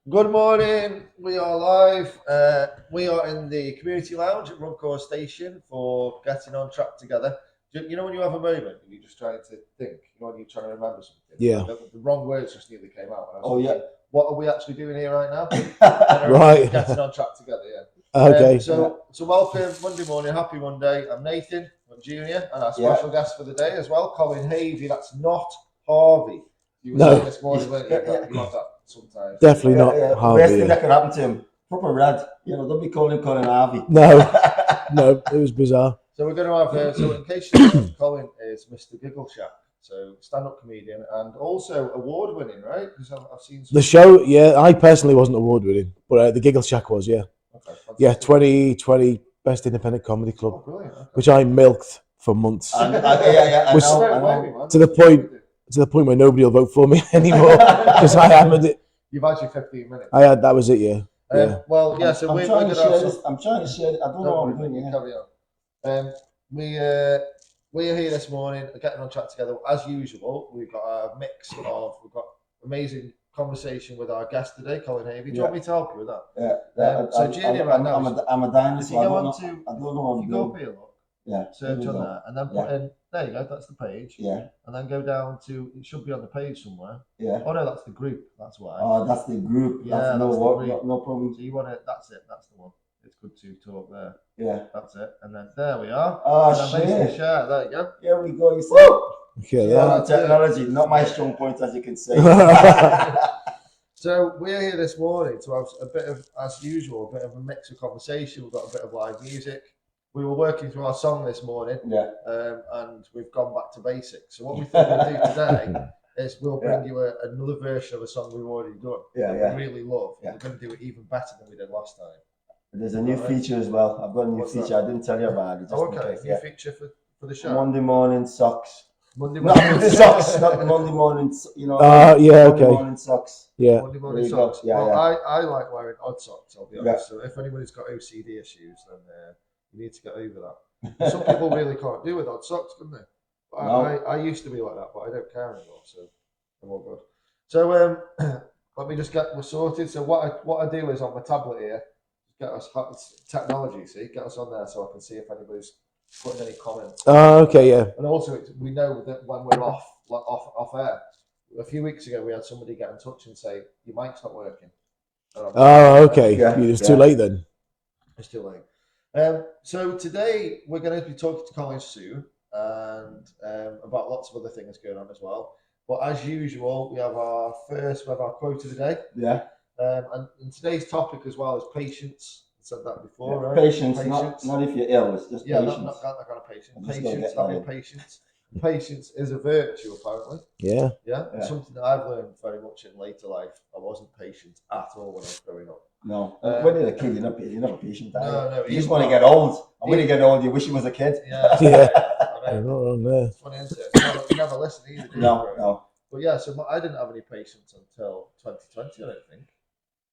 Good morning. We are live. We are in the community lounge at Runcorn Station for getting on track together. You know when you have a moment and you're just trying to think, when you're trying to remember something. Yeah. The wrong words just nearly came out. Oh, yeah. What are we actually doing here right now? Right. Getting on track together. Yeah. Okay. So welcome Monday morning. Happy Monday. I'm Nathan. I'm Junior, and our special guest for the day as well, Colin Havey. That's not Harvey. You were saying this morning, weren't you? You have that sometimes. Definitely not The Harvey. best thing that could happen to him, proper red. Don't be calling Harvey. No, it was bizarre. So we're going to have, so in case you know, Colin is Mr. Giggleshack, so stand-up comedian and also award-winning, right? Because I've seen The show, I personally wasn't award-winning, but the Giggleshack was, yeah. Okay, 2020 Best Independent Comedy Club, okay. Which I milked for months. I know. To the point where nobody will vote for me anymore because I hammered it. You've had your 15 minutes. That was it, yeah. So I'm trying to share this. I'm trying to share it. I don't know what I'm doing. Carry on. We are here this morning, getting on track together as usual. We've got a mix of amazing conversation with our guest today, Colin Havey. Do you want me to help you with that? So Jenny, right now, I'm a dinosaur. I don't know what I'm doing. Go up here, look. Yeah. Search on that, and then put in. There you go. That's the page. Yeah. And then go down to. It should be on the page somewhere. Yeah. Oh no, that's the group. That's why. Oh, that's the group. Yeah, that's the group. no problem. So you want it? That's it. That's the one. It's good to talk there. Yeah. That's it. And then there we are. Oh, shit. Share. There you go. Here we go. You see? Okay, technology, not my strong point, as you can see. So we're here this morning to have a bit of, as usual, a bit of a mix of conversation. We've got a bit of live music. We were working through our song this morning, and we've gone back to basics. So what we think we'll do today is we'll bring you another version of a song we've already done. We really love. We're going to do it even better than we did last time. There's a new feature as well. I've got a new feature. I didn't tell you about it. New feature for the show. Monday morning socks. Monday morning socks, not Monday morning. Monday morning socks. Yeah. Monday morning socks. I like wearing odd socks. I'll be honest. So if anybody's got OCD issues, then you need to get over that. Some people really can't do with odd socks, can they? But I used to be like that, but I don't care anymore. So I'm all good. So let me just we're sorted. So what I do is on my tablet here, get us technology. See, get us on there so I can see if anybody's putting any comments. Oh, okay, yeah. And also, we know that when we're off air. A few weeks ago, we had somebody get in touch and say your mic's not working. Okay. It's too late then. It's too late. So today we're going to be talking to Colin soon and about lots of other things going on as well. But as usual, we have our quote of the day. Yeah. And today's topic as well is patience. I said that before, right? Patience. Not if you're ill. It's just patience. Not that kind of patience. Patience, having patience. Patience is a virtue, apparently. Yeah. It's something that I've learned very much in later life. I wasn't patient at all when I was growing up. No. When you're a kid, you're not patient. No. You just want to get old. And when you get old, you wish you was a kid. Yeah. I know. It's funny, isn't it? You never listen either, do you? No. But yeah, so I didn't have any patience until 2020, I don't think.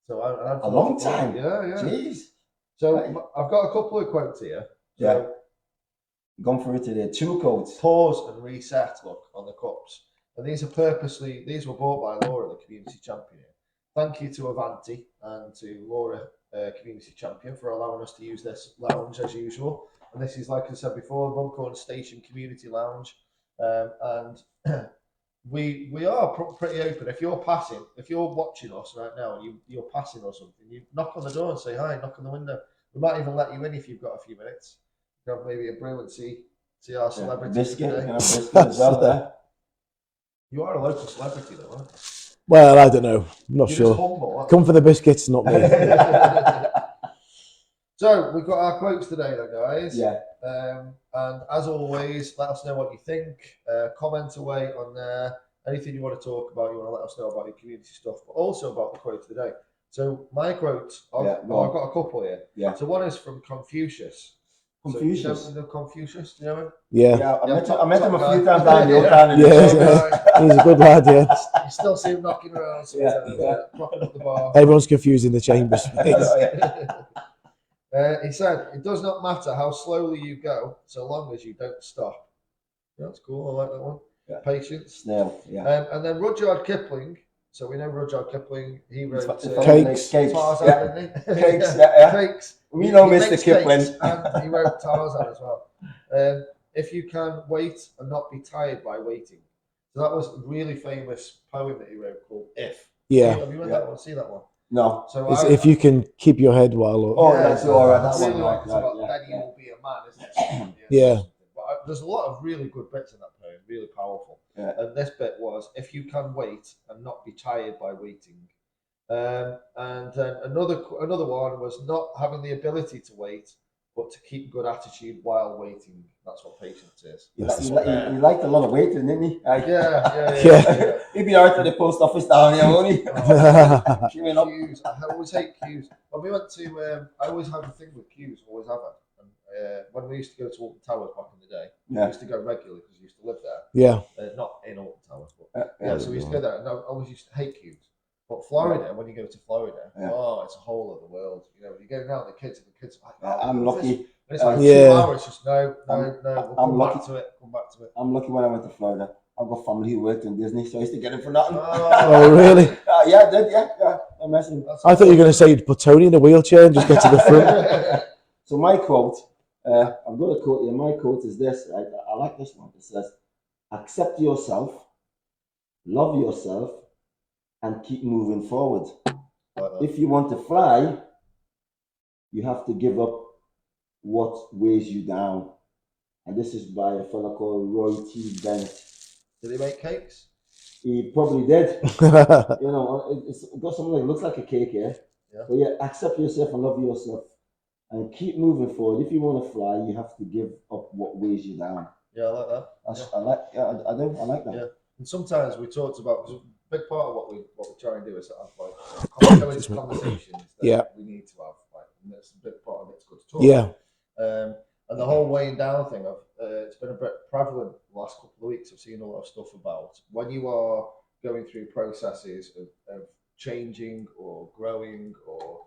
So a long time. Yeah. Jeez. So I've got a couple of quotes here. So, gone through today. 2 quotes. Pause and reset. Look on the cups, and these were bought by Laura, the community champion. Thank you to Avanti and to Laura, community champion, for allowing us to use this lounge as usual. And this is, like I said before, Runcorn Station Community Lounge, and we are pretty open. If you're watching us right now and you're passing or something, you knock on the door and say hi. Knock on the window. We might even let you in if you've got a few minutes. You have maybe a brew and see our celebrity. Biscuit as well. You are a local celebrity, though, aren't you? Well, I don't know. I'm not sure. Humble, come for the biscuits, not me. So we've got our quotes today, then, guys. Yeah. And as always, let us know what you think. Comment away on there. Anything you want to talk about, you want to let us know about your community stuff, but also about the quote of the day. So my quote, I've got a couple here. Yeah. So one is from Confucius. Confucius. So, you know Confucius? Do you know him? Yeah. I met him a few times down the old town. He's a good lad, yeah. You still see him knocking around sometimes, propping up the bar. Everyone's confused in the chambers. He said, "It does not matter how slowly you go, so long as you don't stop." Yeah, that's cool. I like that one. Yeah. Patience. No, yeah. And then Rudyard Kipling So we know Rudyard Kipling. He wrote Cakes. Tarzan, Yeah. didn't he? Cakes, yeah. Cakes. We know He Mr. makes Kipling. cakes, and he wrote Tarzan as well. If you can wait and not be tired by waiting. So that was a really famous poem that he wrote called If. Yeah. Have you read that one? See that one? No. So It's if you can keep your head while. Oh, that's all right. That really one. like it's about Yeah. then you will be a man, isn't it? Yeah. But there's a lot of really good bits in that poem, really powerful. Yeah. And this bit was, if you can wait and not be tired by waiting. And then another one was not having the ability to wait, but to keep good attitude while waiting. That's what patience is. He liked a lot of waiting, didn't he? Yeah. He'd be out at the post office down here, won't he? Queues. I always hate queues. When we went to, I always have a thing with queues, always have it. And when we used to go to Alton Towers back in the day, we used to go regularly because we used to live there. Yeah. Not in Alton Towers, but so we used to go there. And I always used to hate queues. But Florida, when you go to Florida, it's a whole other world. You know, you go down the kids are like, I'm lucky. And it's like 2 hours, just no, we'll come back to it. I'm lucky when I went to Florida. I've got family who worked in Disney, so I used to get it for nothing. Oh, really? Yeah, I did, yeah. I'm messing. I thought you were going to say you'd put Tony in a wheelchair and just get to the front. So my quote, I've got a quote here. My quote is this, right? I like this one. It says, accept yourself, love yourself, and keep moving forward. If you want to fly, you have to give up what weighs you down. And this is by a fellow called Roy T. Bennett. Did he make cakes? He probably did. It's got something that looks like a cake here. Yeah. But yeah, accept yourself and love yourself. And keep moving forward. If you want to fly, you have to give up what weighs you down. Yeah, I like that. I like that. Yeah. And sometimes we talked about, because a big part of what we try and do is have like conversations that we need to have. Like, and that's a big part of it's good to talk. Yeah. And the whole weighing down thing, it's been a bit prevalent the last couple of weeks. I've seen a lot of stuff about when you are going through processes of changing or growing or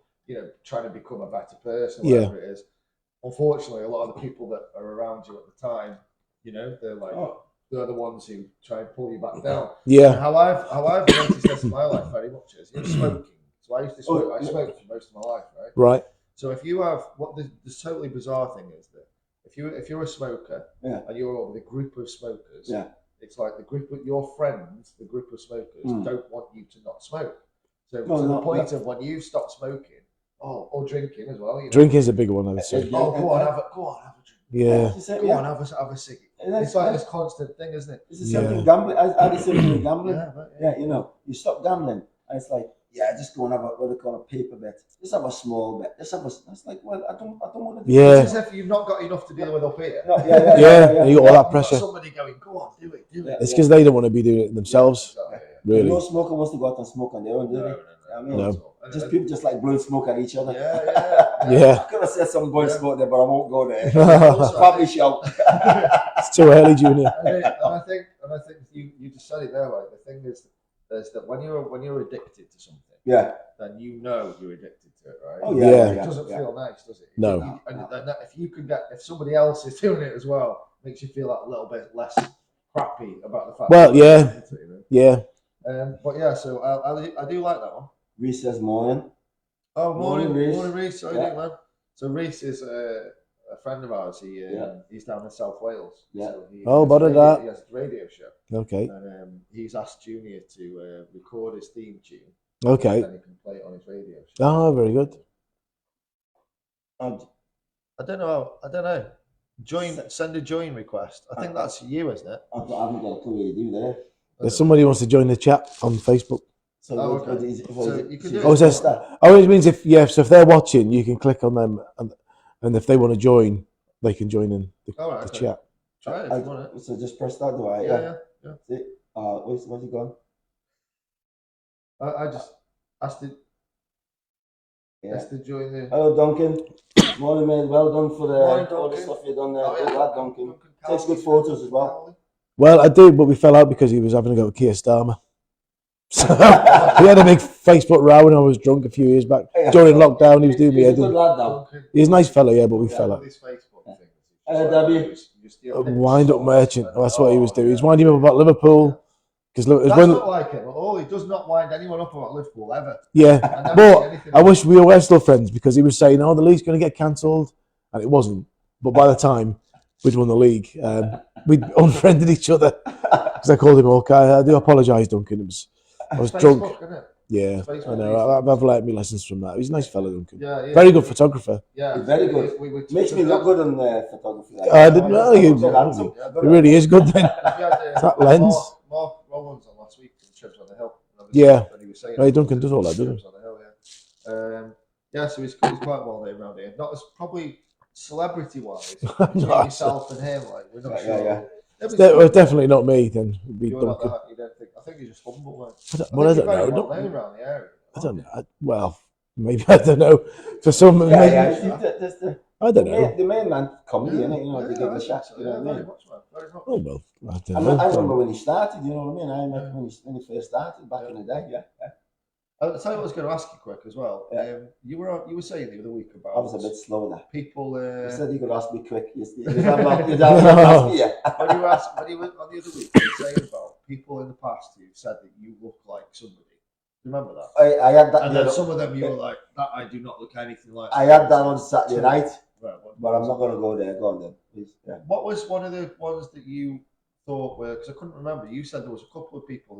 trying to become a better person, whatever it is. Unfortunately, a lot of the people that are around you at the time, they're like they're the ones who try and pull you back down. Yeah. And how I've noticed this in my life very much is smoking. So I used to smoke. I smoked for most of my life, right? Right. So if you have the totally bizarre thing is that if you're a smoker and you're with a group of smokers, it's like the group of your friends, the group of smokers don't want you to not smoke. So to the point of when you stop smoking, or drinking as well. Drinking is a big one, I would say. Go on, have a drink. Yeah. Go on, have a ciggy. It's like this constant thing, isn't it? It's the same thing with gambling. I did the same thing with gambling. You stop gambling, and it's like, just go and have what they call a paper bet. Just have a small bet. It's like, well, I don't want to do it. It's as if you've not got enough to deal with up here. No, you got all that pressure. Somebody going, go on, do it. It's because they don't want to be doing it themselves. Really. No smoker wants to go out and smoke on their own, do they? No. Just people just like blowing smoke at each other. Yeah. I could have said some blowing smoke there, but I won't go there. Probably shout. It's too early, Junior. And I think you just said it there. Like the thing is that when you're addicted to something, then you're addicted to it, right? Oh yeah. It doesn't feel nice, does it? No. If somebody else is doing it as well, it makes you feel like a little bit less crappy about the fact. Well, yeah. But yeah, so I do like that one. Reese says morning. Oh, morning, Reese. How you doing, man? So Reese is a friend of ours. He's down in South Wales. Yeah. So he has a radio show. Okay. And he's asked Junior to record his theme tune. Okay. And then he can play it on his radio show. Oh, very good. I don't know. Send a join request. I think that's you, isn't it? I haven't got a clue what you do there. There's somebody who wants to join the chat on Facebook. So, so you can do it says that. Oh, it means if they're watching, you can click on them, and if they want to join, they can join in the chat. Try it if you want it. So just press that, do I? Yeah. See? Where's it gone? I just asked it. Asked to join the. Hello, Duncan. Morning, man. Well done for all the stuff you've done there. Good lad, Duncan. Takes good photos as well. Well, I do, but we fell out because he was having a go at Keir Starmer. So we had a big Facebook row when I was drunk a few years back. During lockdown, he was doing me head. He's a nice fellow, but we fell out. Debbie. Wind up merchant. That's what he was doing. He's winding up about Liverpool, Because That's not like him. All he does not wind anyone up about Liverpool ever. yeah, I never see but anything I like wish we were still friends because he was saying, "Oh, the league's going to get cancelled," and it wasn't. But by the time we'd won the league, we'd unfriended each other because I called him Hawkeye. I do apologise, Duncan. I was it's drunk. Facebook, isn't it? Yeah, It's Facebook I know. I've learned me lessons from that. He's a nice fellow, Duncan. Yeah, Very good photographer. Yeah, He's very good. Makes me look good on photography. I didn't know you. Handsome. It really is good then. That lens. Mark Rollins on last week from Trips on the Hill. Yeah. And he was saying, Hey, Duncan does all that, doesn't he? Trips on the Hill, yeah. Yeah, so he's quite well known around here. Not as probably celebrity-wise, between yourself and him. Like we're not sure. Yeah. It's definitely not me. Then it'd be Duncan. You don't think? I think you're just humble, man. I don't know. Well known around the area. I don't know. Well, maybe I don't know. For some, maybe, I don't know. The main man comedy, innit? You know, the Giggleshack. You know what I mean? Very much. Oh well, I don't know. I remember when he started. You know what I mean? I met when he first started back in the day. Yeah. I'll tell you what I was going to ask you quick as well. Yeah. You were saying the other week about. I was a bit slow there. People. You said you could ask me quick. You have ask me. Yeah. When you went on the other week, you were saying about people in the past who said that you look like somebody. Remember that? I had that. And then some of them you were like, that I do not look anything like. I had that on Saturday night, right, but I'm not going to go there. Go on then, please. Yeah. What was one of the ones that you thought were? Because I couldn't remember. You said there was a couple of people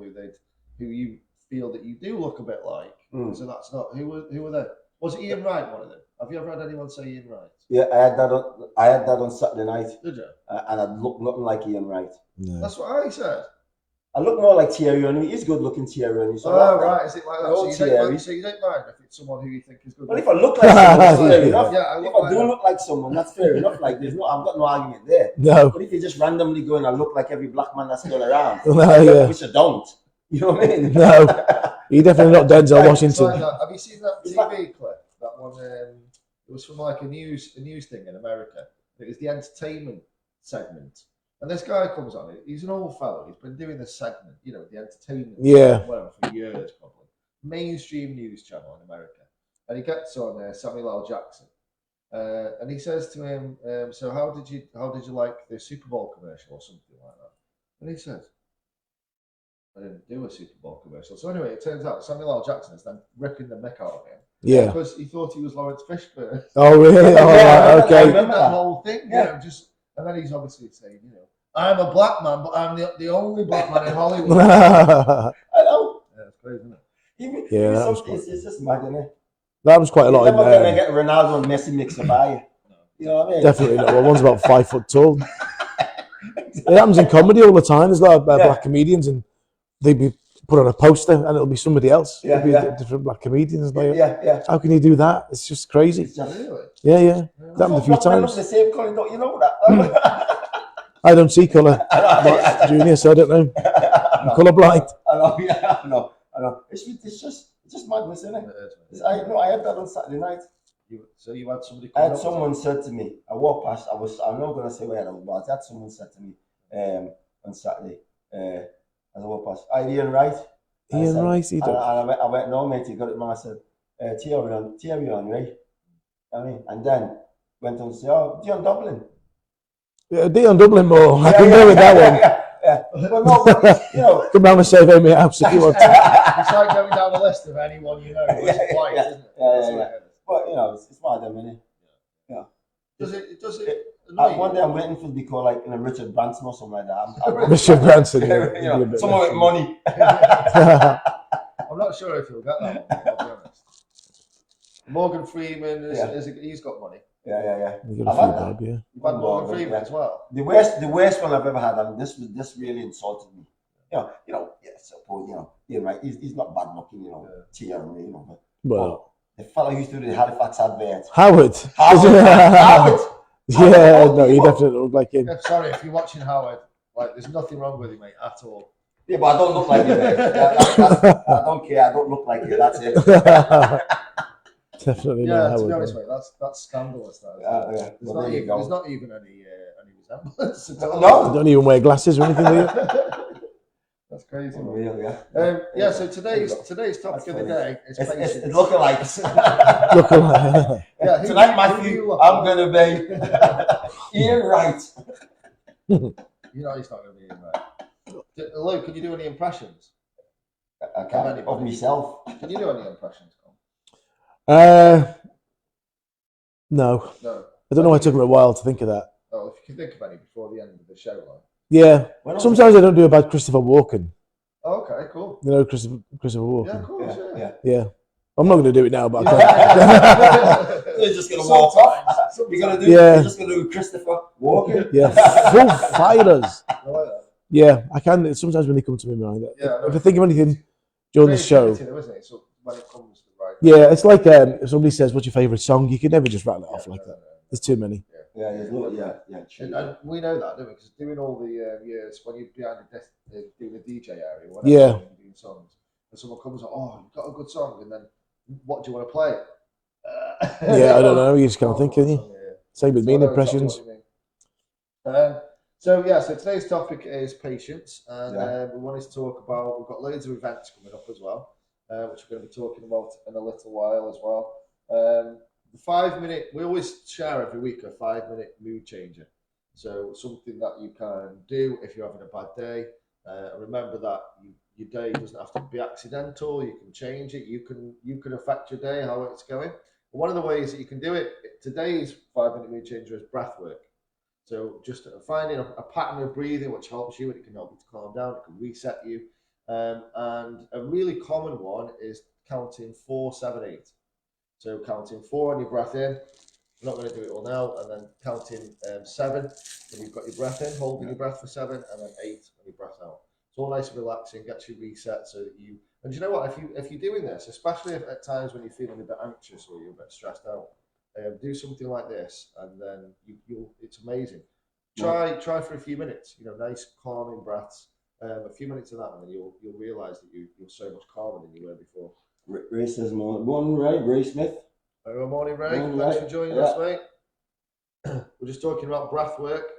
who you feel that you do look a bit like. So that's not who were they? Was it Ian Wright one of them? Have you ever had anyone say Ian Wright? Yeah, I had that on Saturday night. Did you? And I looked nothing like Ian Wright. No. That's what I said. I look more like Thierry Henry. He's good looking Thierry Henry. So right. Is it like that? So you don't mind if it's someone who you think is good? Well, if I look like someone, that's fair enough. Yeah, if I do look like someone, that's fair enough. Like I've got no argument there. No. But if you just randomly go and I look like every black man that's still around, which I don't. You know what I mean? No. He definitely not Denzel Washington. Have you seen that TV clip? That one. It was from like a news thing in America. It was the entertainment segment. And this guy comes on. He's an old fellow. He's been doing this segment, the entertainment, whatever, for years probably. Mainstream news channel in America. And he gets on Samuel L. Jackson, and he says to him, "So how did you like the Super Bowl commercial or something like that?" And he says, "I didn't do a Super Bowl commercial." So anyway, it turns out Samuel L. Jackson is then ripping the mick out of him. Yeah. Because he thought he was Lawrence Fishburne. Oh really? Oh right, okay. I remember that whole thing. And then he's obviously saying, I'm a black man, but I'm the only black man in Hollywood. I know. Yeah, it's crazy, isn't it? It's just mad, isn't it? That was quite a lot. You're never going to get Ronaldo and Messi mixed up, are you? You know what I mean? Definitely not. Well, one's about 5 foot tall. It happens in comedy all the time. There's a lot of black comedians, and they'd be put on a poster, and it'll be somebody else. It'll be different black comedians. Yeah. How can you do that? It's just crazy. Really? Yeah. That happened a few times. The same Colin, don't you know that? I don't see colour, Junior, so I don't know. I'm colourblind. I know. It's just madness, isn't it? I had that on Saturday night. So you had somebody. I had someone said to me. I walked past. I'm not going to say where I was, but I had someone said to me on Saturday as I walked past. Ian Wright. Ian Wright. I went, no mate, you got it, man. I said, Thierry Henry. I mean, and then went on to say, oh, Dion Dublin. Yeah, Dion Dublin more. I can go with that one. Yeah. Well, no, but, come round and save me house if you want to. It's like going down the list of anyone you know. Isn't it? Yeah. But it's mad, I mean. Yeah. Does it? One day I'm waiting for it to be called like Richard Branson or something like that. Richard Branson. Someone with money. I'm not sure if he'll get that one, I'll be honest. Morgan Freeman he's got money. Yeah. You've had Morgan Freeman as well. The worst one I've ever had, and this really insulted me. You're right. He's not bad looking, Thierry, Well, the fellow who used to do the Halifax advert. Howard. Yeah, no, he definitely looked like him. Yeah, sorry, if you're watching Howard, there's nothing wrong with him, mate, at all. Yeah, but I don't look like you, mate. I don't care. I don't look like you. That's it. Definitely. Yeah, to be honest, mate, that's scandalous. That there's not even any resemblance. No, don't even wear glasses or anything, do you? That's crazy. Real, yeah. So today's topic of the day is patience. It's lookalikes. Yeah, tonight, Matthew, I'm gonna be Ian Wright. He's not gonna be Ian Wright. Luke, can you do any impressions? I can't of myself. Can you do any impressions, Colin? No. No. I don't know why it took me a while to think of that. Oh, if you can think of any before the end of the show, like. Yeah. Sometimes I don't do about Christopher Walken. Oh, okay, cool. You know Christopher Walken? Yeah, of course, yeah. I'm not going to do it now, but I can. You're just going to walk off. You're going to do. Yeah. You're just going to do Christopher Walken. Yeah, full fighters. I like that. Yeah, I can. Sometimes when they come to my mind, Yeah, if I think of anything during the show. Though, isn't it? So when it comes to right. Yeah, it's like if somebody says, "What's your favourite song?" You can never just rattle it off like that. There's too many. Yeah. And we know that, don't we? Because doing all the years when you're behind the desk doing the DJ area, doing songs, and someone comes like, "Oh, you've got a good song," and then what do you want to play? Yeah, I don't know. You just can't think, can you? Yeah. Same with me in impressions. So today's topic is patience, and we wanted to talk about. We've got loads of events coming up as well, which we're going to be talking about in a little while as well. The 5 minute, we always share every week a 5 minute mood changer. So something that you can do if you're having a bad day. Remember that your day doesn't have to be accidental. You can change it. You can affect your day, how it's going. But one of the ways that you can do it, today's 5 minute mood changer is breath work. So just finding a pattern of breathing which helps you, and it can help you to calm down, it can reset you. And a really common one is counting 4, 7, 8. So counting 4 on your breath in. I'm not going to do it all now. And then counting 7 when you've got your breath in, holding your breath for 7, and then 8 when your breath out. It's all nice and relaxing, gets you reset so that you. And you know what? If you're doing this, especially at times when you're feeling a bit anxious or you're a bit stressed out, do something like this, and then you'll. It's amazing. Try for a few minutes. Nice calming breaths. A few minutes of that, and then you'll realise that you're so much calmer than you were before. Ray says morning, Ray. Ray Smith. Good morning, Ray. Thanks for joining us, mate. We're just talking about breath work,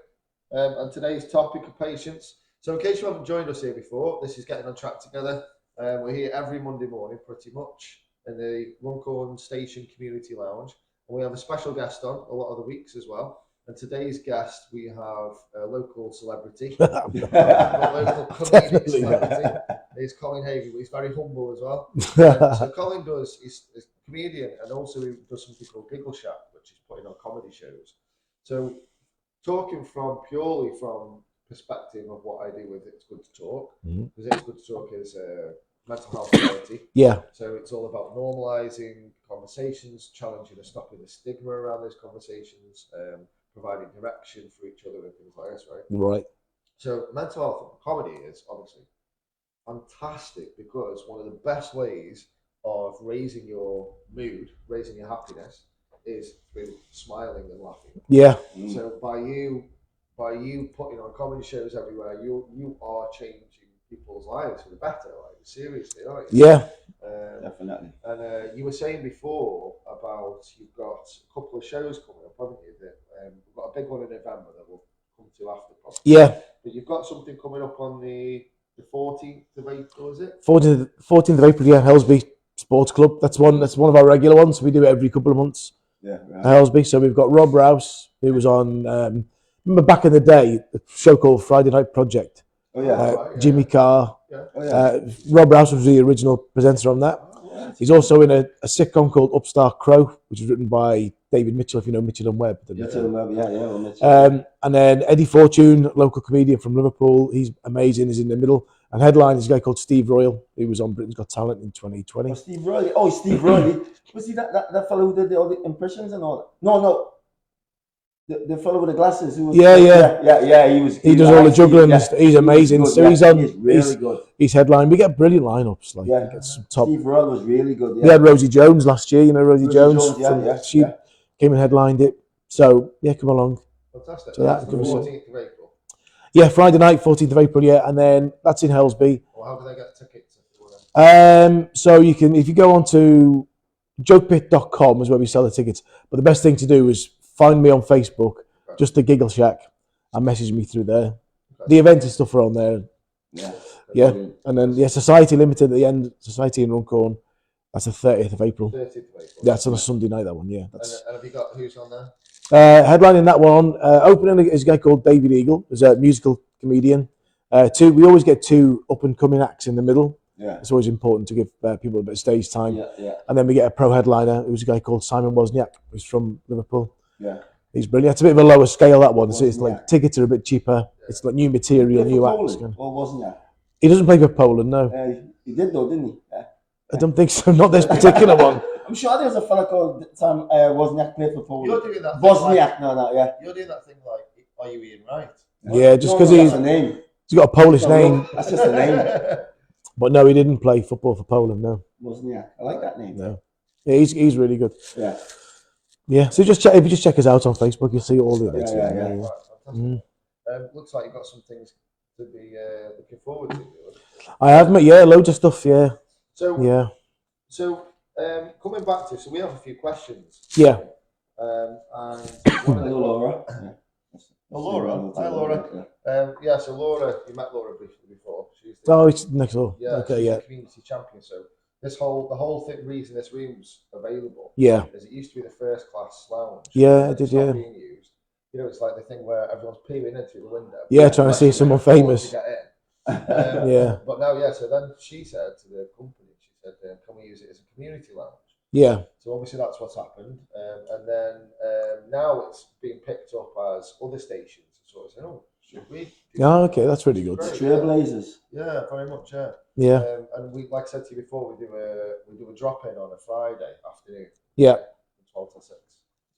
and today's topic of patience. So, in case you haven't joined us here before, this is Getting on Track Together. We're here every Monday morning, pretty much, in the Runcorn Station Community Lounge, and we have a special guest on a lot of the weeks as well. And today's guest, we have a local celebrity, a local comedic celebrity. He's Colin Havey, but he's very humble as well. So Colin he's a comedian, and also he does something called Giggleshack, which is putting on comedy shows. So talking purely from perspective of what I do with It's Good to Talk, because It's Good to Talk is mental health charity. Yeah. So it's all about normalising conversations, challenging and stopping the stigma around those conversations, providing direction for each other and things like this, right? Right. So mental health comedy is obviously fantastic because one of the best ways of raising your mood, raising your happiness, is through smiling and laughing. Yeah. So by you putting on comedy shows everywhere, you are changing people's lives for the better. Like seriously, aren't you? Yeah. Definitely. And you were saying before about you've got a couple of shows coming up, haven't you? That we've got a big one in November that we'll come to after. Probably. Yeah. But you've got something coming up on the 14th of April, is it? 14th of April, yeah, Helsby Sports Club. That's one of our regular ones. We do it every couple of months. Yeah, right. Helsby. So we've got Rob Rouse, who was on, remember back in the day, the show called Friday Night Project. Oh, yeah. Jimmy Carr. Yeah. Oh, yeah. Rob Rouse was the original presenter on that. He's also in a sitcom called Upstart Crow, which is written by David Mitchell, if you know Mitchell and Webb. Mitchell and Webb, yeah, Mitchell. And then Eddie Fortune, local comedian from Liverpool. He's amazing. He's in the middle. And headline is a guy called Steve Royal, who was on Britain's Got Talent in 2020. Oh, Steve Royal. Oh, Steve Royal. Was he that fellow who did all the impressions and all that? No. The fellow with the glasses. Who was, yeah. He does all the juggling. Yeah. He's amazing. He's so he's on. He's really good. He's headline. We get brilliant lineups. Like yeah. Get some top. Steve Royal was really good. Yeah. We had Rosie Jones last year. You know Rosie Jones. She came and headlined it. So yeah, come along. Fantastic. So that's the 14th of April. Yeah, Friday night, 14th of April. Yeah, and then that's in Helsby. Well, how do they get tickets? So you can, if you go on to jokepit.com is where we sell the tickets. But the best thing to do is find me on Facebook, just the Giggleshack, and message me through there. The event and stuff are on there. Yeah. And then Society Limited at the end, Society in Runcorn. That's the 30th of April. 30th of April. That's on a Sunday night, that one, yeah. That's... And have you got who's on there? Headlining that one, opening is a guy called David Eagle, who's a musical comedian. We always get 2 up and coming acts in the middle. Yeah. It's always important to give people a bit of stage time. Yeah, yeah. And then we get a pro headliner, who's a guy called Simon Wozniak, who's from Liverpool. Yeah. He's brilliant. It's a bit of a lower scale, that one. So it's like tickets are a bit cheaper. It's like new material, new acts. Or wasn't he? He doesn't play for Poland, no. He did though, didn't he? Yeah. I don't think so. Not this particular one. I'm sure there was a fella called Wozniak played for Poland. You're doing that. Wozniak, You're doing that thing like, are you Ian Wright? Yeah, just because that's a name. He's got a Polish name. That's just a name. But no, he didn't play football for Poland, no. Wozniak. I like that name. No. Yeah, he's really good. Yeah. Yeah, so if you just check us out on Facebook, you'll see all the events. Looks like you've got some things to be looking forward to. I have, mate. Yeah, loads of stuff. Yeah. So coming back to, we have a few questions. Yeah. And Hello, Laura. Laura. Hi, Laura. So Laura, you met Laura briefly before. She's it's next door. Yeah. Okay. She's Yeah. the community champion. So the whole reason this room's available. Yeah. Is it used to be the first class lounge. Yeah, it did. Yeah. Being used. You know, it's like the thing where everyone's peering in through the window. Yeah, trying to see someone famous. To get in. Yeah. But now, so then she said to the company, she said, can we use it as a community lounge? Yeah. So obviously that's what's happened. And then now it's being picked up as other stations. So I said, should we? Okay, that's really good. Trailblazers. Yeah, very much, yeah. Yeah. And we, like I said to you before, we do a drop-in on a Friday afternoon. Yeah. From 12 till 6.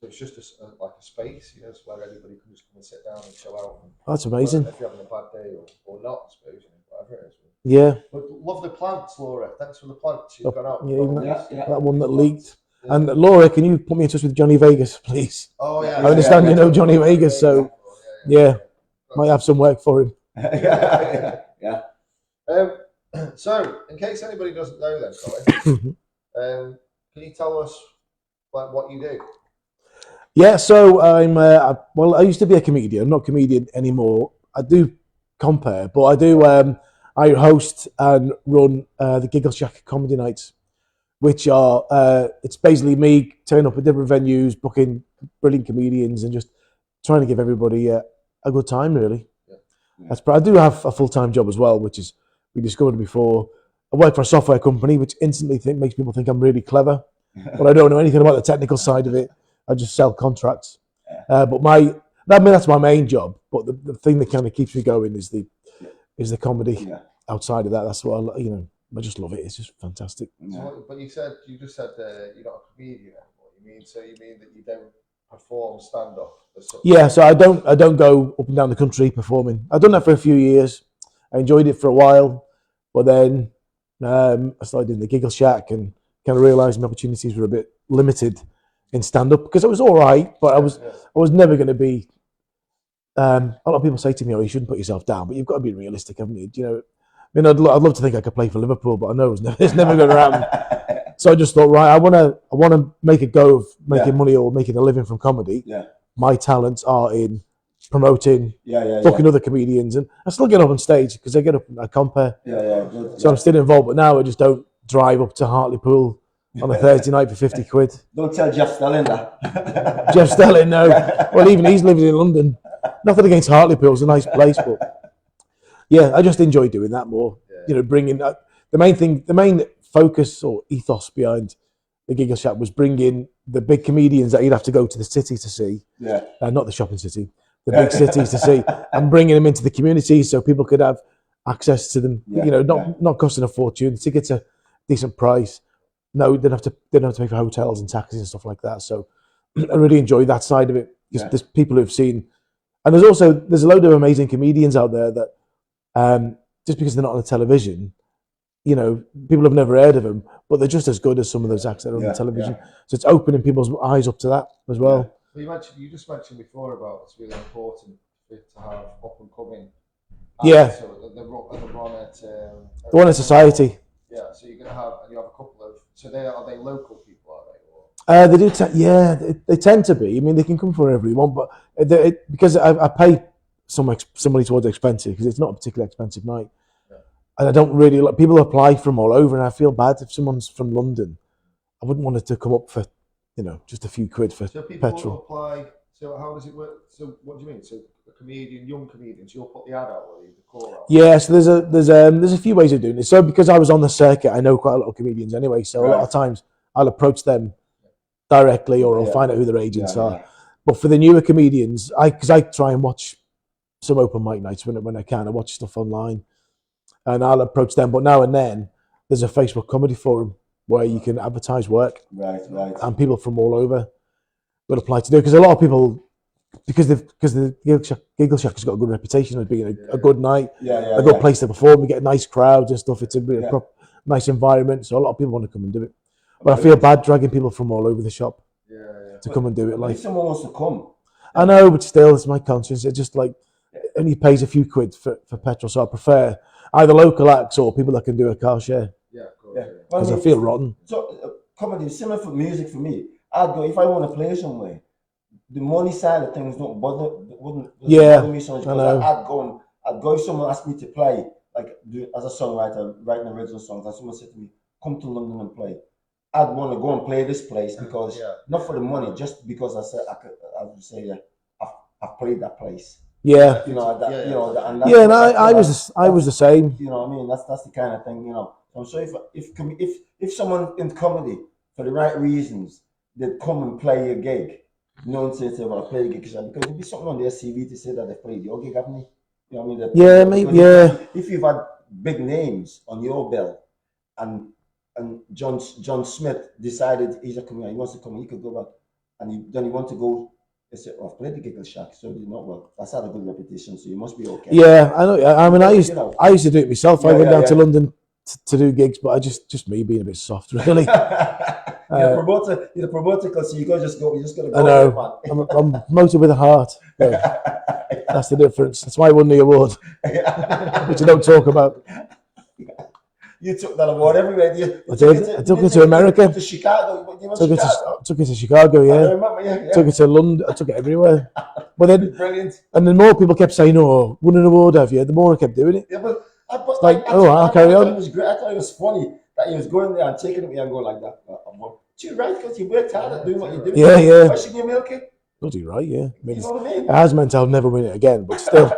So it's just like a space, it's where everybody can just come and sit down and chill out. That's amazing. If you're having a bad day or not, I suppose, whatever it is. Yeah. But lovely plants, Laura. Thanks for the plants you've got out. That one that leaked. Yeah. And Laura, can you put me in touch with Johnny Vegas, please? Oh, yeah. I understand you know Johnny Vegas, so yeah. Might have some work for him. Yeah. So, in case anybody doesn't know then, Colin, can you tell us what you do? Yeah, so I used to be a comedian. I'm not a comedian anymore. I do compare, but I do. I host and run the Giggleshack comedy nights, which are it's basically me turning up at different venues, booking brilliant comedians, and just trying to give everybody a good time. Really, I do have a full-time job as well, which is we discovered before. I work for a software company, which instantly makes people think I'm really clever, but I don't know anything about the technical side of it. I just sell contracts. But that's my main job. But the thing that kind of keeps me going is the comedy. Yeah. Outside of that, that's what I just love it. It's just fantastic. So, but you just said you're not a comedian anymore. You mean that you don't perform stand up? Yeah, so I don't go up and down the country performing. I've done that for a few years. I enjoyed it for a while, but then I started doing the Giggleshack and kind of realised my opportunities were a bit limited in stand up because it was all right, but I was never going to be. A lot of people say to me, "Oh, you shouldn't put yourself down," but you've got to be realistic, haven't you? You know, I mean, I'd love to think I could play for Liverpool, but I know it's never going to happen. So I just thought, right, I want to make a go of making money or making a living from comedy. Yeah. My talents are in promoting, booking other comedians, and I still get up on stage because I get up and I compare. So I'm still involved, but now I just don't drive up to Hartlepool on a Thursday night for 50 quid. Don't tell Jeff Stelling that. Jeff Stelling, no. Well, even he's living in London. Nothing against Hartlepool, it's a nice place, but yeah, I just enjoy doing that more. Bringing the main focus or ethos behind the Giggleshack was bringing the big comedians that you'd have to go to the city to see, not the shopping city, the big cities to see, and bringing them into the community so people could have access to them. Not costing a fortune. The tickets are decent price. No, they don't have to pay for hotels and taxis and stuff like that. So I really enjoy that side of it. There's people who've seen, and there's a load of amazing comedians out there that just because they're not on the television, people have never heard of them, but they're just as good as some of those acts that are on the television. So it's opening people's eyes up to that as well. You just mentioned before about it's really important to have up and coming. So the one at Society. Yeah, so you have a couple of. So are they local people? Are they? They do. They tend to be. I mean, they can come for wherever they want, but because I pay somebody towards expensive because it's not a particularly expensive night, and I don't really like people apply from all over, and I feel bad if someone's from London. I wouldn't want it to come up for just a few quid for so people petrol. Apply. So how does it work? So what do you mean? So a comedian, young comedians, you'll put the ad out or the call out? Yeah, so there's a few ways of doing it. So because I was on the circuit, I know quite a lot of comedians anyway. So a lot of times I'll approach them directly, or I'll find out who their agents are. But for the newer comedians, because I try and watch some open mic nights when I can. I watch stuff online, and I'll approach them. But now and then, there's a Facebook comedy forum where you can advertise work, and people from all over will apply to do. Because a lot of people, because the Giggleshack has got a good reputation as being a good night, a good place to perform. We get nice crowds and stuff. It's a nice environment, so a lot of people want to come and do it. But I feel bad dragging people from all over the shop to come and do it. Like, if someone wants to come, I know, but still, it's my conscience. It's just like, only pays a few quid for petrol, so I prefer either local acts or people that can do a car share. Yeah, of course. Because I feel rotten. So comedy is similar for music for me. I'd go if I want to play somewhere. The money side of things wouldn't bother me so much. I'd go if someone asked me to play, like as a songwriter, writing original songs, and someone said to me, "Come to London and play." I'd want to go and play this place because not for the money, just because I said I've played that place. Yeah, you know that. You know that. And I was the same. You know what I mean? That's the kind of thing. You know. I'm sorry if someone in comedy for the right reasons they'd come and play a gig. No one says about a play a gig because there'd be something on their CV to say that they played your gig, haven't they? You know what I mean? Maybe. If you've had big names on your bill, and John Smith decided he's a comedian, he wants to come, he could go back, and then you want to go. They said, "Oh, I've played the Giggleshack, so you know well. That's had a good reputation, so you must be okay." Yeah, I know. I mean, I used to do it myself. I went down to London to do gigs, but I just me being a bit soft, really. You're the promoter, so you just gotta go. I know. I'm promoted with a heart. That's the difference. That's why I won the award, which I don't talk about. You took that award everywhere. I did. I took it to America. To Chicago. Took it to Chicago. Yeah. I remember, Took it to London. I took it everywhere. But then, brilliant. And the more people kept saying, "Oh, won an award, have you?" The more I kept doing it. Yeah, but I'll carry on. It was great. I thought it was funny that he was going there and taking it and going like that. You're right, because you worked hard at doing what you did. Yeah. Why should you milk it? Bloody right, yeah. I mean, you know what I mean? It has meant I'll never win it again, but still,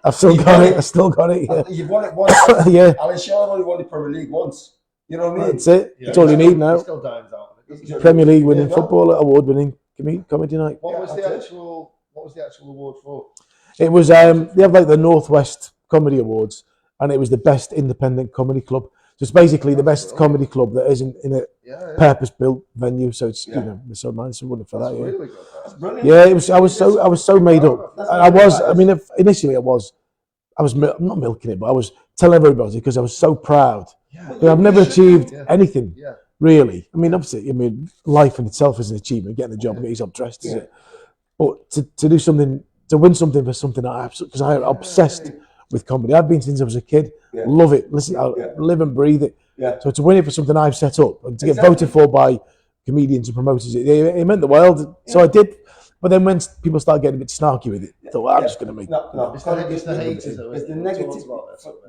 I've still got it. I still got it. Yeah. You've won it once. Yeah. Alan Shearer only won the Premier League once. You know what I mean? That's it. That's all you need now. Still dimes out. Premier League winning football, award-winning comedy night. What was the actual award for? It was they have like the Northwest Comedy Awards, and it was the best independent comedy club. So it's basically the best comedy club that isn't in a purpose-built venue. So it's it's so nice. I wouldn't for that. Really good. That's brilliant. Yeah, it was. I was so made up. I was. I mean, initially I was not milking it, but I was telling everybody because I was so proud. Yeah. I've never achieved anything really. I mean, obviously, life in itself is an achievement. Getting a job, getting yourself dressed, is it? But to do something, to win something for something, because I'm obsessed with comedy. I've been since I was a kid. Love it. Listen, I live and breathe it. So to win it for something I've set up and to get voted for by comedians and promoters, it meant the world. So I did. But then when people start getting a bit snarky with it, I thought, well, I'm just going to make it. It's the haters. It's the negative.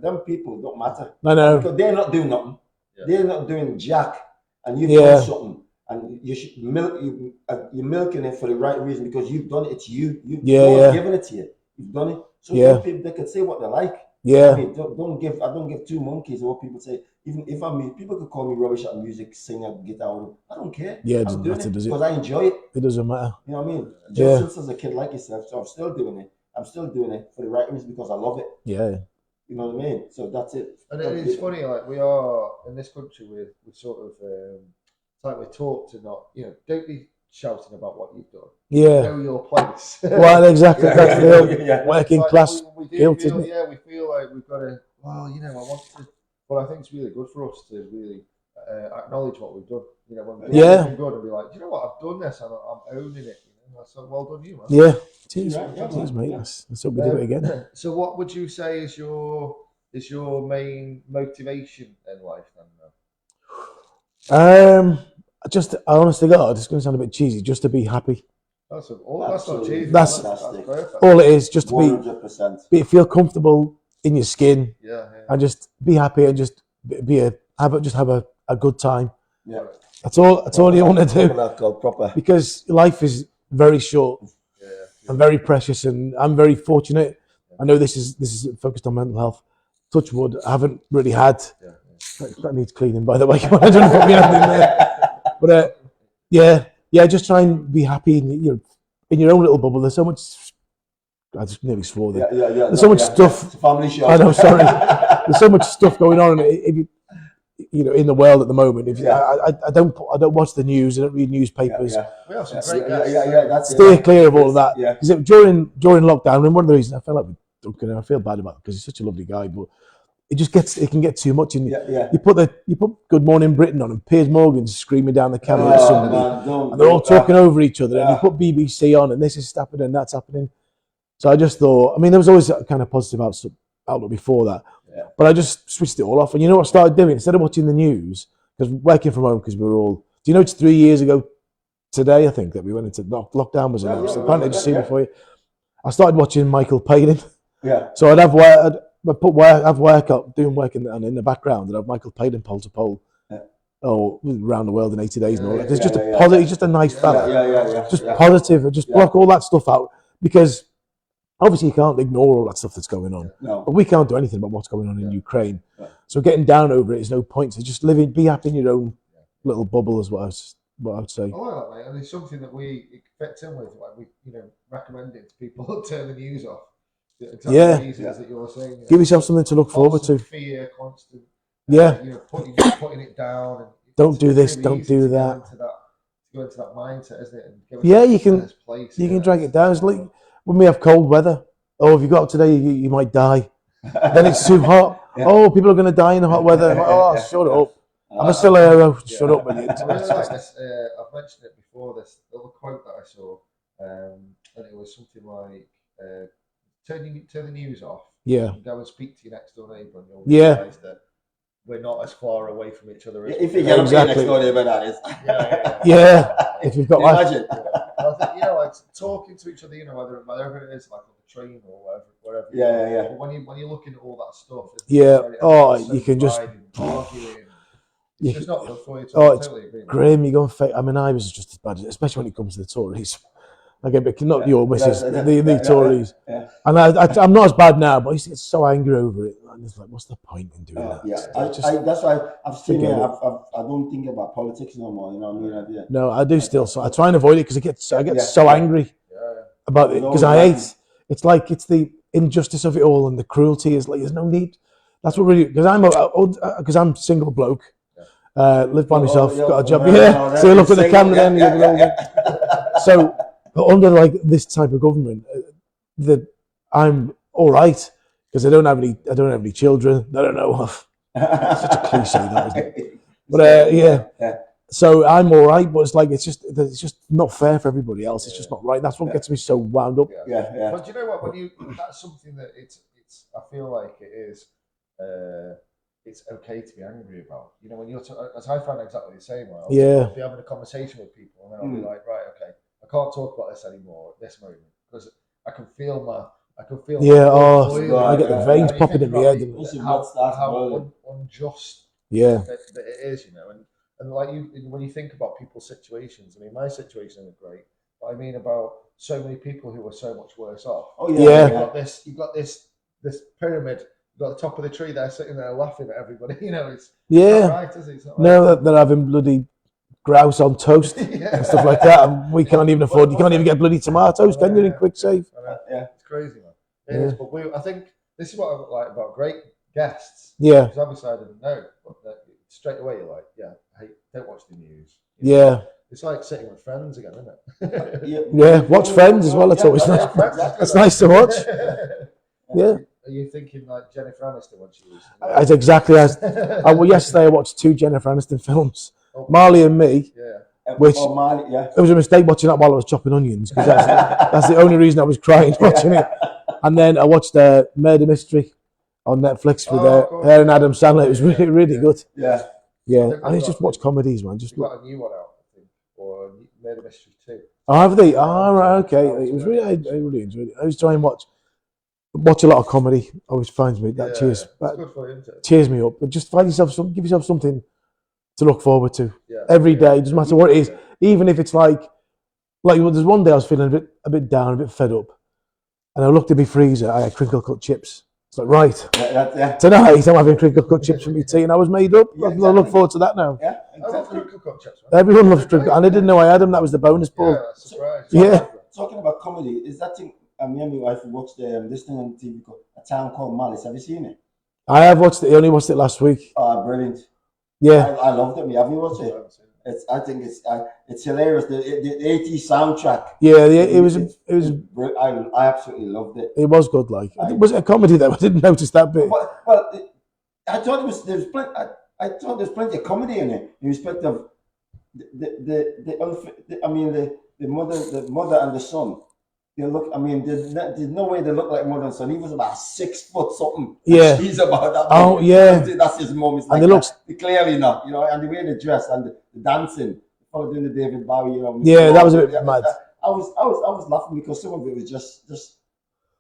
Them people don't matter. I know. Because they're not doing nothing. They're not doing jack. And you've done something. And you should you're milking it for the right reason because you've done it. It's you. You've given it to you. You've done it. So some people, they can say what they like. Yeah. I mean, I don't give two monkeys what people say. Even if people could call me rubbish at music, sing at guitar. I don't care. Yeah, it doesn't matter, does it? Because I enjoy it. It doesn't matter. You know what I mean? Just since as a kid like yourself, so I'm still doing it. I'm still doing it for the right reason because I love it. Yeah. You know what I mean? So that's it. And it's funny, like we are in this country, we sort of it's like we're taught to not, don't be shouting about what you've done. Yeah. Know your place. Well, exactly. That's the working class guilt, isn't it? Yeah, we feel like we've got to. Well, I want to. But I think it's really good for us to really acknowledge what we've done. When we're doing good and be like, you know what, I've done this and I'm owning it. So well done, you, man. Yeah. Cheers, mate. Let's hope we do it again. So, what would you say is your main motivation in life then? Just honest to God, it's going to sound a bit cheesy. Just to be happy. That's not cheesy. That's perfect. all it is. Just to 100%. Feel comfortable in your skin. Yeah. And just be happy and just have a good time. Yeah. That's all you want to do. Proper. Because life is very short. I'm very precious, and I'm very fortunate. I know this is focused on mental health. Touch wood, I haven't really had. That needs cleaning, by the way. I don't know if you have in there. But just try and be happy in your own little bubble. There's so much. I just nearly swore there. There's so much stuff. It's a family show. I know. Sorry. There's so much stuff going on, if you in the world at the moment. If I don't watch the news. I don't read newspapers. We have some great guests. Stay clear of all of that. Because during lockdown, and one of the reasons I felt like Duncan, I feel bad about it because he's such a lovely guy, but it can get too much. And you put Good Morning Britain on, and Piers Morgan's screaming down the camera at somebody, and they're all talking over each other. And you put BBC on, and this is happening, and that's happening. So I just thought, I mean, there was always a kind of positive outlook before that, but I just switched it all off. And you know what I started doing? Instead of watching the news, because working from home, because we were all, do you know it's 3 years ago today, I think, that we went into lockdown was announced. Apparently, just seen it for you. I started watching Michael Palin. So I'd have work up, doing work in the background, and have Michael Palin pole to pole. Around the world in 80 days and all that. It's just a positive, he's just a nice fella. Just positive, and just block all that stuff out, because obviously you can't ignore all that stuff that's going on. But we can't do anything about what's going on in Ukraine. So getting down over it is no point. So just be happy in your own little bubble is what I would say. I like that, mate. And it's something that we fit in with, like we recommend it to people to turn the news off. Exactly the reasons that you're saying. Give yourself something to look forward to. Fear, constant. Putting it down. And don't do this. Don't do that. Go into that mindset, isn't it? And you can drag it down. It's like when we have cold weather. Oh, if you got up today, you might die. Then it's too hot. Oh, people are going to die in the hot weather. Like, shut up. I'm a Solero. Shut up. I really like this. I've mentioned it before. This little quote that I saw, and it was something like, "Turn the news off. And go and speak to your next door neighbour, and you'll realise that we're not as far away from each other as if you get exactly. Next door neighbour, that is. If you've got imagine. I think, like talking to each other, whether it is like on the train or wherever. But when you're looking at all that stuff, you can just arguing. It's just not good for you. Totally agree. Graham, you go and fake. I mean, I was just as bad, especially when it comes to the Tories. Again, but not your missus, the Tories. And I'm not as bad now, but I used to get so angry over it. And it's like, what's the point in doing that? That's why I've seen it. I don't think about politics no more. You know what I mean? No, I do still. So I try and avoid it because I get so angry about it because I hate. It's like it's the injustice of it all and the cruelty is like there's no need. That's what really because I'm single bloke, live by myself, got a job. So you look at the camera then. So. But under like this type of government, I'm all right because I don't have any children. I don't know. Such a cliche, that isn't it? But so I'm all right. But it's just not fair for everybody else. It's just not right. That's what gets me so wound up. But do you know what? That's something that it's. I feel like it is. It's okay to be angry about. When you're, as I find exactly the same. I'll be having a conversation with people, and then I'll be like, right, okay. I can't talk about this anymore at this moment because I can feel. I get the veins popping in my head. How unjust that it is, and like when you think about people's situations. I mean, my situation isn't great, but I mean about so many people who are so much worse off. You've got this pyramid. You've got the top of the tree there, sitting there laughing at everybody. It's not right, is it? It's not right. They're having bloody grouse on toast and stuff like that, and we can't even afford. You can't even get bloody tomatoes, can you? In quick save. It's crazy, man. It is, but I think this is what I like about great guests. Yeah. Because obviously I didn't know, but straight away you're like, hey, don't watch the news. It's like sitting with friends again, isn't it? Watch Friends as well. It's always nice. It's nice to watch. Are you thinking like Jennifer Aniston when she was? That's exactly as. Yesterday I watched 2 Jennifer Aniston films. Marley and Me, which it was a mistake watching that while I was chopping onions because that's the only reason I was crying watching it. And then I watched Murder Mystery on Netflix with her and Adam Sandler. It was really, really good. I just watch comedies, man. Just got a new one out, I think, or Murder Mystery 2. Oh, have they? Oh, right, okay. It was really, I really enjoyed it. I always try and watch a lot of comedy. Always finds me that cheers me up. But just give yourself something to look forward to every day. Doesn't matter what it is, even if it's like Like, well, there's one day I was feeling a bit down, a bit fed up, and I looked at my freezer. I had crinkle cut chips. It's like, right, tonight I'm having crinkle cut chips for my tea, and I was made up. Yeah, I look forward to that now. Yeah, I love exactly. crinkle cut chips, man. Everyone loves crinkle, and I didn't know I had them. That was the bonus ball. Yeah, that's a surprise. Yeah. Talking about comedy, is that thing? Me and my wife watched this thing on TV called A Town Called Malice. Have you seen it? I have watched it. I only watched it last week. Oh, brilliant! Yeah. I loved it. Have you watched it? I think it's hilarious. The 80s soundtrack. Yeah, it was. I absolutely loved it. It was good. Like, was it a comedy though? I didn't notice that bit. Well, I thought it was. There's plenty. I thought there's plenty of comedy in it in respect of the mother and the son. They look. I mean, there's no way they look like mother and son. He was about 6 foot something. Yeah. She's about that. Oh yeah. That's his mom. It's like, and they looks clearly not. You know, and the way they dress and the dancing, doing the David Bowie. You know. Yeah, that was a bit mad. I was laughing because some of it was just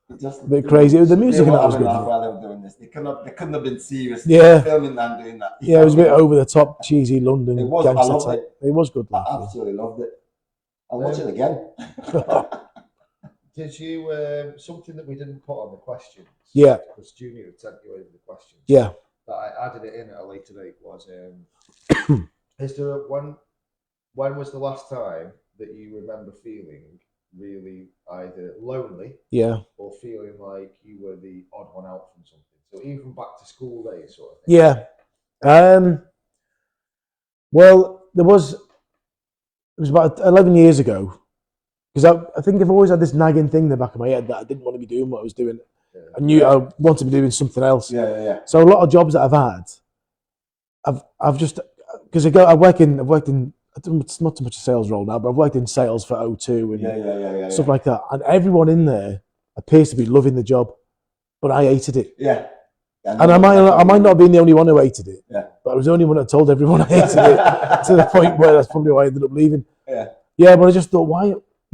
a bit crazy. The music in that was good. While they were doing this, they couldn't have been serious. Yeah. Filming and doing that. Yeah, it was a bit over the top, cheesy London. It was. I loved it. It was good. I absolutely loved it. I'll watch it again. Did you something that we didn't put on the questions? Yeah. Because Junior had sent you over the questions. Yeah. That I added it in at a later date was is there when was the last time that you remember feeling really either lonely, or feeling like you were the odd one out from something? So even back to school days, sort of thing. Yeah. Well, it was about 11 years ago. Because I think I've always had this nagging thing in the back of my head that I didn't want to be doing what I was doing. Yeah. I knew I wanted to be doing something else. Yeah. So a lot of jobs that I've had, I've just, because I've worked in, it's not too much a sales role now, but I've worked in sales for O2 and stuff like that. And everyone in there appears to be loving the job, but I hated it. Yeah. And I might not have been the only one who hated it. Yeah. But I was the only one that told everyone I hated it to the point where that's probably why I ended up leaving. Yeah. Yeah, but I just thought,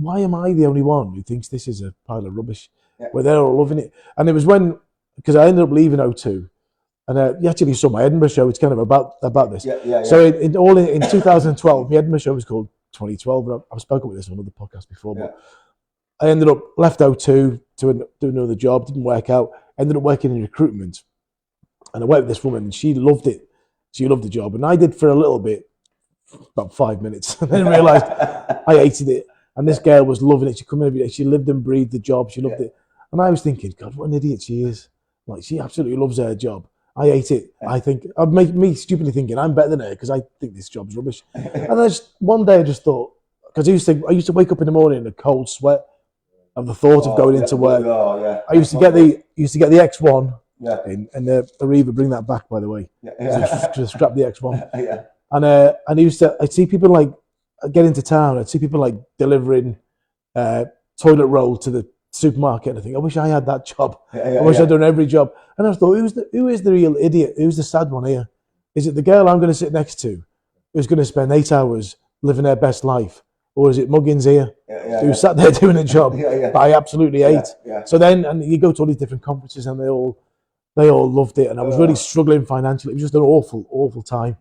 why am I the only one who thinks this is a pile of rubbish? Yeah. Where they're all loving it. And it was because I ended up leaving O2, and you actually saw my Edinburgh show. It's kind of about this. Yeah. So in 2012, my Edinburgh show was called 2012. And I've spoken with this on another podcast before, but I ended up left O2 to do another job. Didn't work out. Ended up working in recruitment, and I worked with this woman, and she loved it. She loved the job, and I did for a little bit, about 5 minutes, and then realised I hated it. And this girl was loving it. She come in every day. She lived and breathed the job. She loved it. And I was thinking, God, what an idiot she is. Like, she absolutely loves her job. I hate it. I think, I'd make me stupidly thinking I'm better than her because I think this job's rubbish. And one day I just thought, because I used to wake up in the morning in a cold sweat of the thought of going into work. I used to get the X1 and the Arriva, bring that back, by the way. Just strap the X1. And I'd see people like, I'd get into town, I'd see people like delivering toilet roll to the supermarket, and I think, I wish I had that job. I wish I'd done every job. And I thought, who is the real idiot? Who's the sad one here? Is it the girl I'm going to sit next to, who's going to spend 8 hours living her best life, or is it Muggins here, who sat there doing a job that I absolutely hate? So then, and you go to all these different conferences, and they all loved it, and I was really struggling financially. It was just an awful time.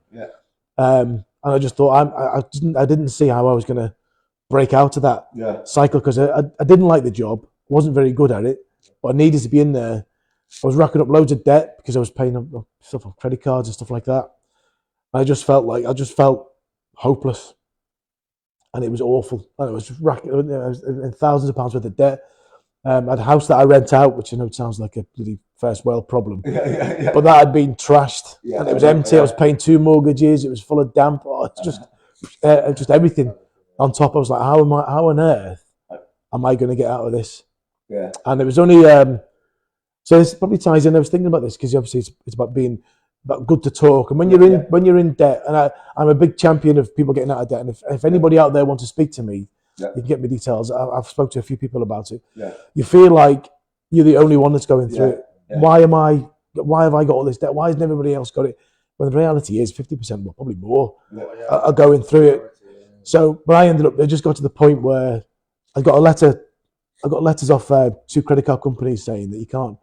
And I just thought, I didn't see how I was going to break out of that cycle, because I didn't like the job, wasn't very good at it, but I needed to be in there. I was racking up loads of debt because I was paying stuff on credit cards and stuff like that. I just felt hopeless, and it was awful. And I was racking in thousands of pounds worth of debt. I had a house that I rent out, which I know sounds like a bloody first world problem, but that had been trashed and it was empty. I was paying 2 mortgages. It was full of damp. It's just everything on top. I was like, how on earth am I going to get out of this? And it was only so this probably ties in. I was thinking about this because obviously it's about being good to talk, and when you're in debt, and I'm a big champion of people getting out of debt. And if anybody out there wants to speak to me, you can get me details. I've spoke to a few people about it. You feel like you're the only one that's going through it. Why have I got all this debt? Why hasn't everybody else got it? Well, the reality is 50%, well, probably more, are going through it. So, but I just got to the point where I got letters off 2 credit card companies saying that you can't,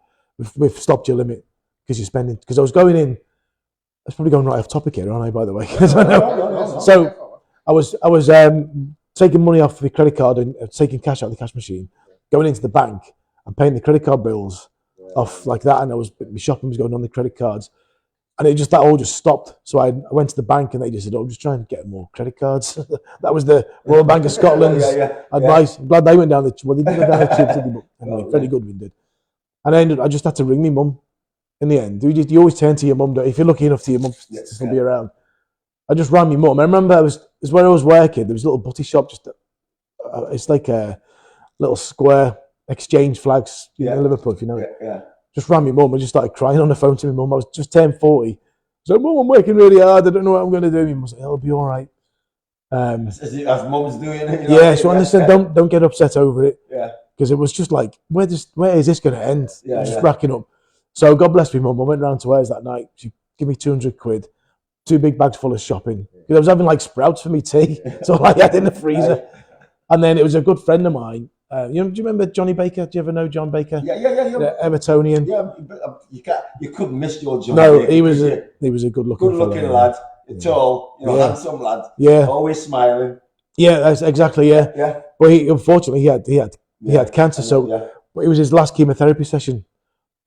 we've stopped your limit because you're spending, because I was going in, I was probably going right off topic here, aren't I, by the way? So I was taking money off the credit card and taking cash out of the cash machine, going into the bank and paying the credit card bills off like that. And my shopping was going on the credit cards. And that all just stopped. So I went to the bank and they just said, "Oh, I'm just trying to get more credit cards." That was the Royal Bank of Scotland's advice. I'm glad they went down the they didn't go down the tube, but anyway, Freddie Goodwin did. And I just had to ring my mum in the end. You always turn to your mum, if you're lucky enough to your mum to still be around. I just rang my mum. I remember it was where I was working. There was a little butty shop, it's like a little square exchange flags in Liverpool, if you know it. Just rang my mum and just started crying on the phone to my mum. I was just turned 40. So, "Mum, I'm working really hard. I don't know what I'm going to do." My mum said, "It'll be all right." As mum's doing it. So I said, don't get upset over it. Because it was just like, where is this going to end? Just racking up. So God bless me, mum. I went round to hers that night. She gave me 200 quid, 2 big bags full of shopping. Because I was having like sprouts for me tea. So I had in the freezer. And then it was a good friend of mine. Do you remember Johnny Baker? Do you ever know John Baker? Yeah. The Evertonian. Yeah, you couldn't miss your John. No, Baker, he was a good-looking lad, tall, handsome lad. Yeah, always smiling. Yeah, that's exactly. Yeah. But unfortunately he had cancer. But it was his last chemotherapy session,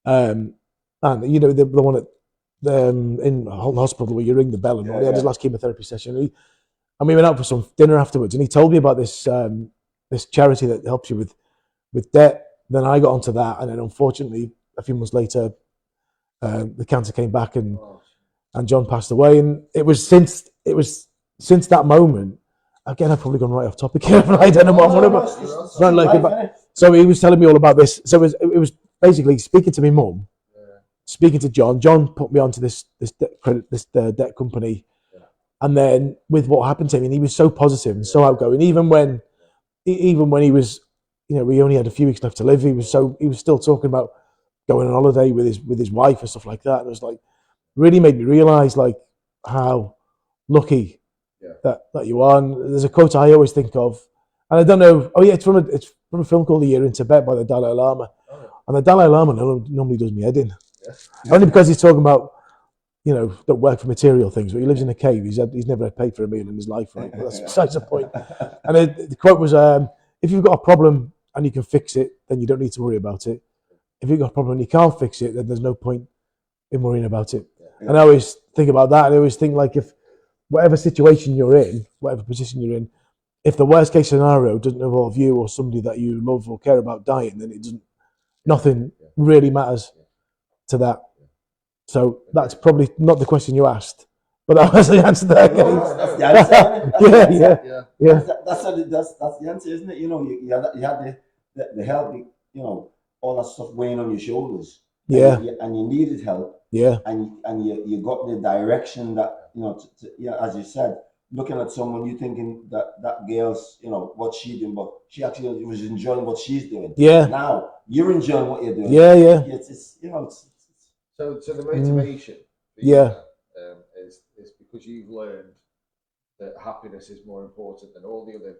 and the one at in hospital where you ring the bell and he had his last chemotherapy session. And we went out for some dinner afterwards, and he told me about this this charity that helps you with debt. Then I got onto that, and then unfortunately, a few months later, the cancer came back, and John passed away. And it was since that moment. Again, I've probably gone right off topic here. I don't know what I'm on about. So he was telling me all about this. So it was basically speaking to my mum, speaking to John. John put me onto this debt company. And then with what happened to him, and he was so positive and so outgoing, even when he was, we only had a few weeks left to live. He was still talking about going on holiday with his wife and stuff like that. And it was like, really made me realise like how lucky that you are. And there's a quote I always think of, and I don't know. Oh yeah, it's from a film called A Year in Tibet by the Dalai Lama, and the Dalai Lama normally does me head in, only because he's talking about. Don't work for material things, but he lives in a cave. He's never paid for a meal in his life, right? But that's besides the point. And the quote was, if you've got a problem and you can fix it, then you don't need to worry about it. If you've got a problem and you can't fix it, then there's no point in worrying about it. And I always think about that. I always think like if whatever situation you're in, whatever position you're in, if the worst case scenario doesn't involve you or somebody that you love or care about dying, then nothing really matters to that. So that's probably not the question you asked, but that was the answer there. That's the answer. Yeah. That's the answer, isn't it? You had the help, all that stuff weighing on your shoulders. And you needed help. Yeah. And you got the direction that, as you said, looking at someone, you thinking that girl's, what she's doing, but she actually was enjoying what she's doing. Yeah. Now you're enjoying what you're doing. Yeah. So the motivation, is because you've learned that happiness is more important than all the other,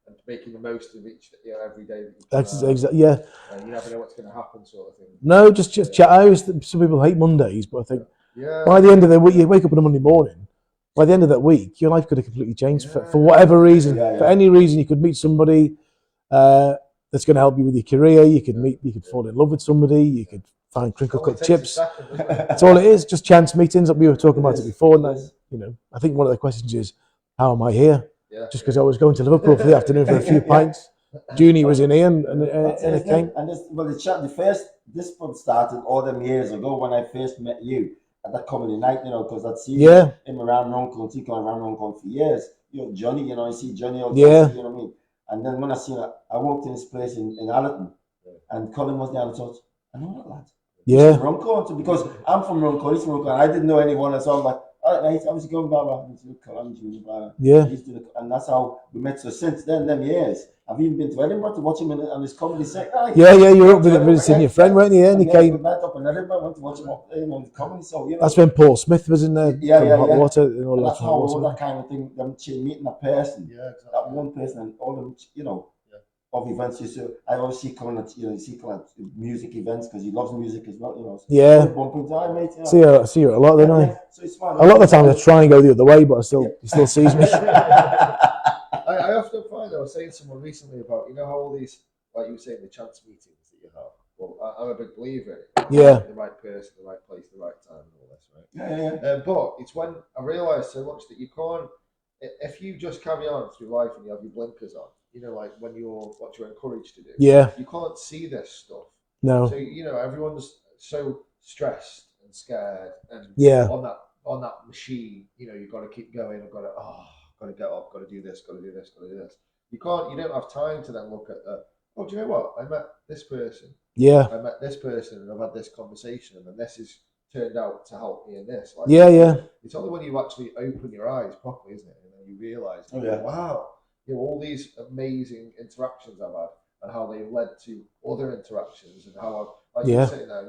and making the most of each, every day that you can. That's exactly, you never know what's going to happen, sort of thing. No, just chat. Some people hate Mondays, but I think by the end of the week, you wake up on a Monday morning. By the end of that week, your life could have completely changed for whatever reason. For any reason, you could meet somebody that's going to help you with your career. You could fall in love with somebody. You could find crinkle cut chips. That's all it is. Just chance meetings. We were talking about it before. And I think one of the questions is, how am I here? Just because I was going to Liverpool for the afternoon for a few pints. Junie was in here and it came. And this one started all them years ago when I first met you at that comedy night. Because I'd seen him around Runcorn, around Runcorn for years. Johnny. You see Johnny all the time. You know what I mean? And then when I walked in this place in Allerton, and Colin was there, and I thought, I know that lad. Yeah. Runcorn, because I'm from Runcorn, he's from Runcorn. I didn't know anyone, so I'm like, all right, I was going and that's how we met. So since then, them years, I've even been to Edinburgh to watch him on his comedy set. You were up visiting your friend, weren't you? And he came. We met up in Edinburgh, went to watch him on his comedy. So that's when Paul Smith was in there. Hot water and all and that. That's how all that kind of thing. Them meeting a person, that one person, and all them, of events. I always see Colin at music events because he loves music as well. So bump into I mate. See you a lot, don't I? So it's fine. A lot of the time I try and go the other way, but he still sees me. I often was saying to someone recently about, you know how all these, like you were saying, the chance meetings that you have. Well, I'm a big believer in it. Yeah. The right person, the right place, the right time, and all this, right? Yeah. But it's when I realised so much that you can't, if you just carry on through life and you have your blinkers on, you know, like what you're encouraged to do. Yeah. You can't see this stuff. No. So, you know, everyone's so stressed and scared and Yeah. on that machine, you know, you've got to keep going. Got to get up, got to do this, got to do this, got to do this. You don't have time to then look at do you know what? I met this person. Yeah. I met this person and I've had this conversation and then this has turned out to help me in this. Like, Yeah. It's only when you actually open your eyes properly, isn't it? And then you realise, wow, you know, all these amazing interactions I've had and how they've led to other interactions and how you're saying now,